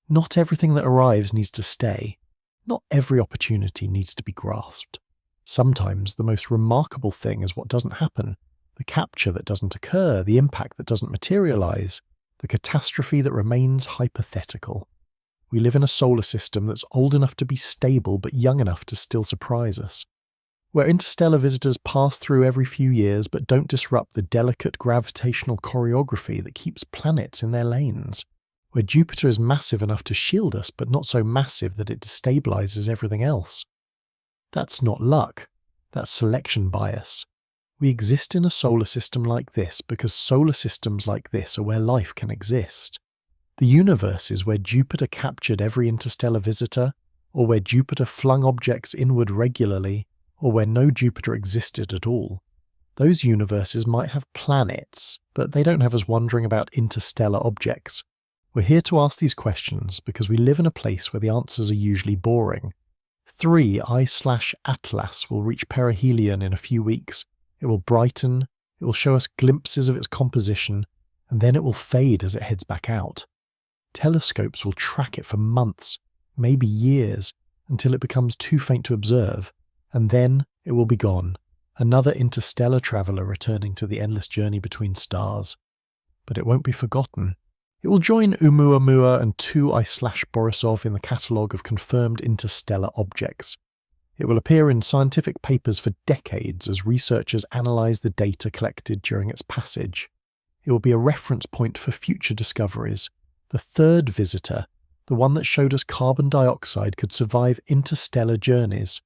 Not everything that arrives needs to stay. Not every opportunity needs to be grasped. Sometimes the most remarkable thing is what doesn't happen, the capture that doesn't occur, the impact that doesn't materialize, the catastrophe that remains hypothetical. We live in a solar system that's old enough to be stable but young enough to still surprise us, where interstellar visitors pass through every few years but don't disrupt the delicate gravitational choreography that keeps planets in their lanes, where Jupiter is massive enough to shield us but not so massive that it destabilizes everything else. That's not luck, that's selection bias. We exist in a solar system like this because solar systems like this are where life can exist. The universes where Jupiter captured every interstellar visitor, or where Jupiter flung objects inward regularly, or where no Jupiter existed at all. Those universes might have planets, but they don't have us wondering about interstellar objects. We're here to ask these questions because we live in a place where the answers are usually boring. 3 I/Atlas will reach perihelion in a few weeks. It will brighten, it will show us glimpses of its composition, and then it will fade as it heads back out. Telescopes will track it for months, maybe years, until it becomes too faint to observe, and then it will be gone, another interstellar traveller returning to the endless journey between stars. But it won't be forgotten. It will join Oumuamua and 2 I/Borisov in the catalogue of confirmed interstellar objects. It will appear in scientific papers for decades as researchers analyse the data collected during its passage. It will be a reference point for future discoveries. The third visitor, the one that showed us carbon dioxide could survive interstellar journeys,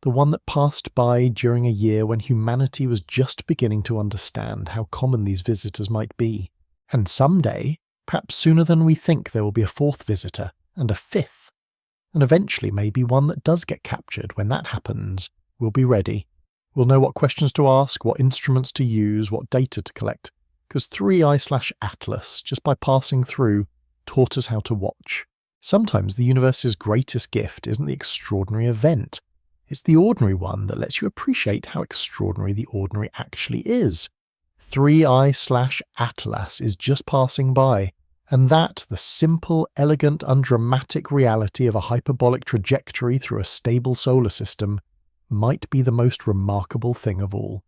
the one that passed by during a year when humanity was just beginning to understand how common these visitors might be. And someday, perhaps sooner than we think, there will be a fourth visitor, and a fifth. And eventually maybe one that does get captured. When that happens, we'll be ready. We'll know what questions to ask, what instruments to use, what data to collect, because 3 I/Atlas, just by passing through, taught us how to watch. Sometimes the universe's greatest gift isn't the extraordinary event. It's the ordinary one that lets you appreciate how extraordinary the ordinary actually is. 3 I/Atlas is just passing by, and that, the simple, elegant, undramatic reality of a hyperbolic trajectory through a stable solar system, might be the most remarkable thing of all.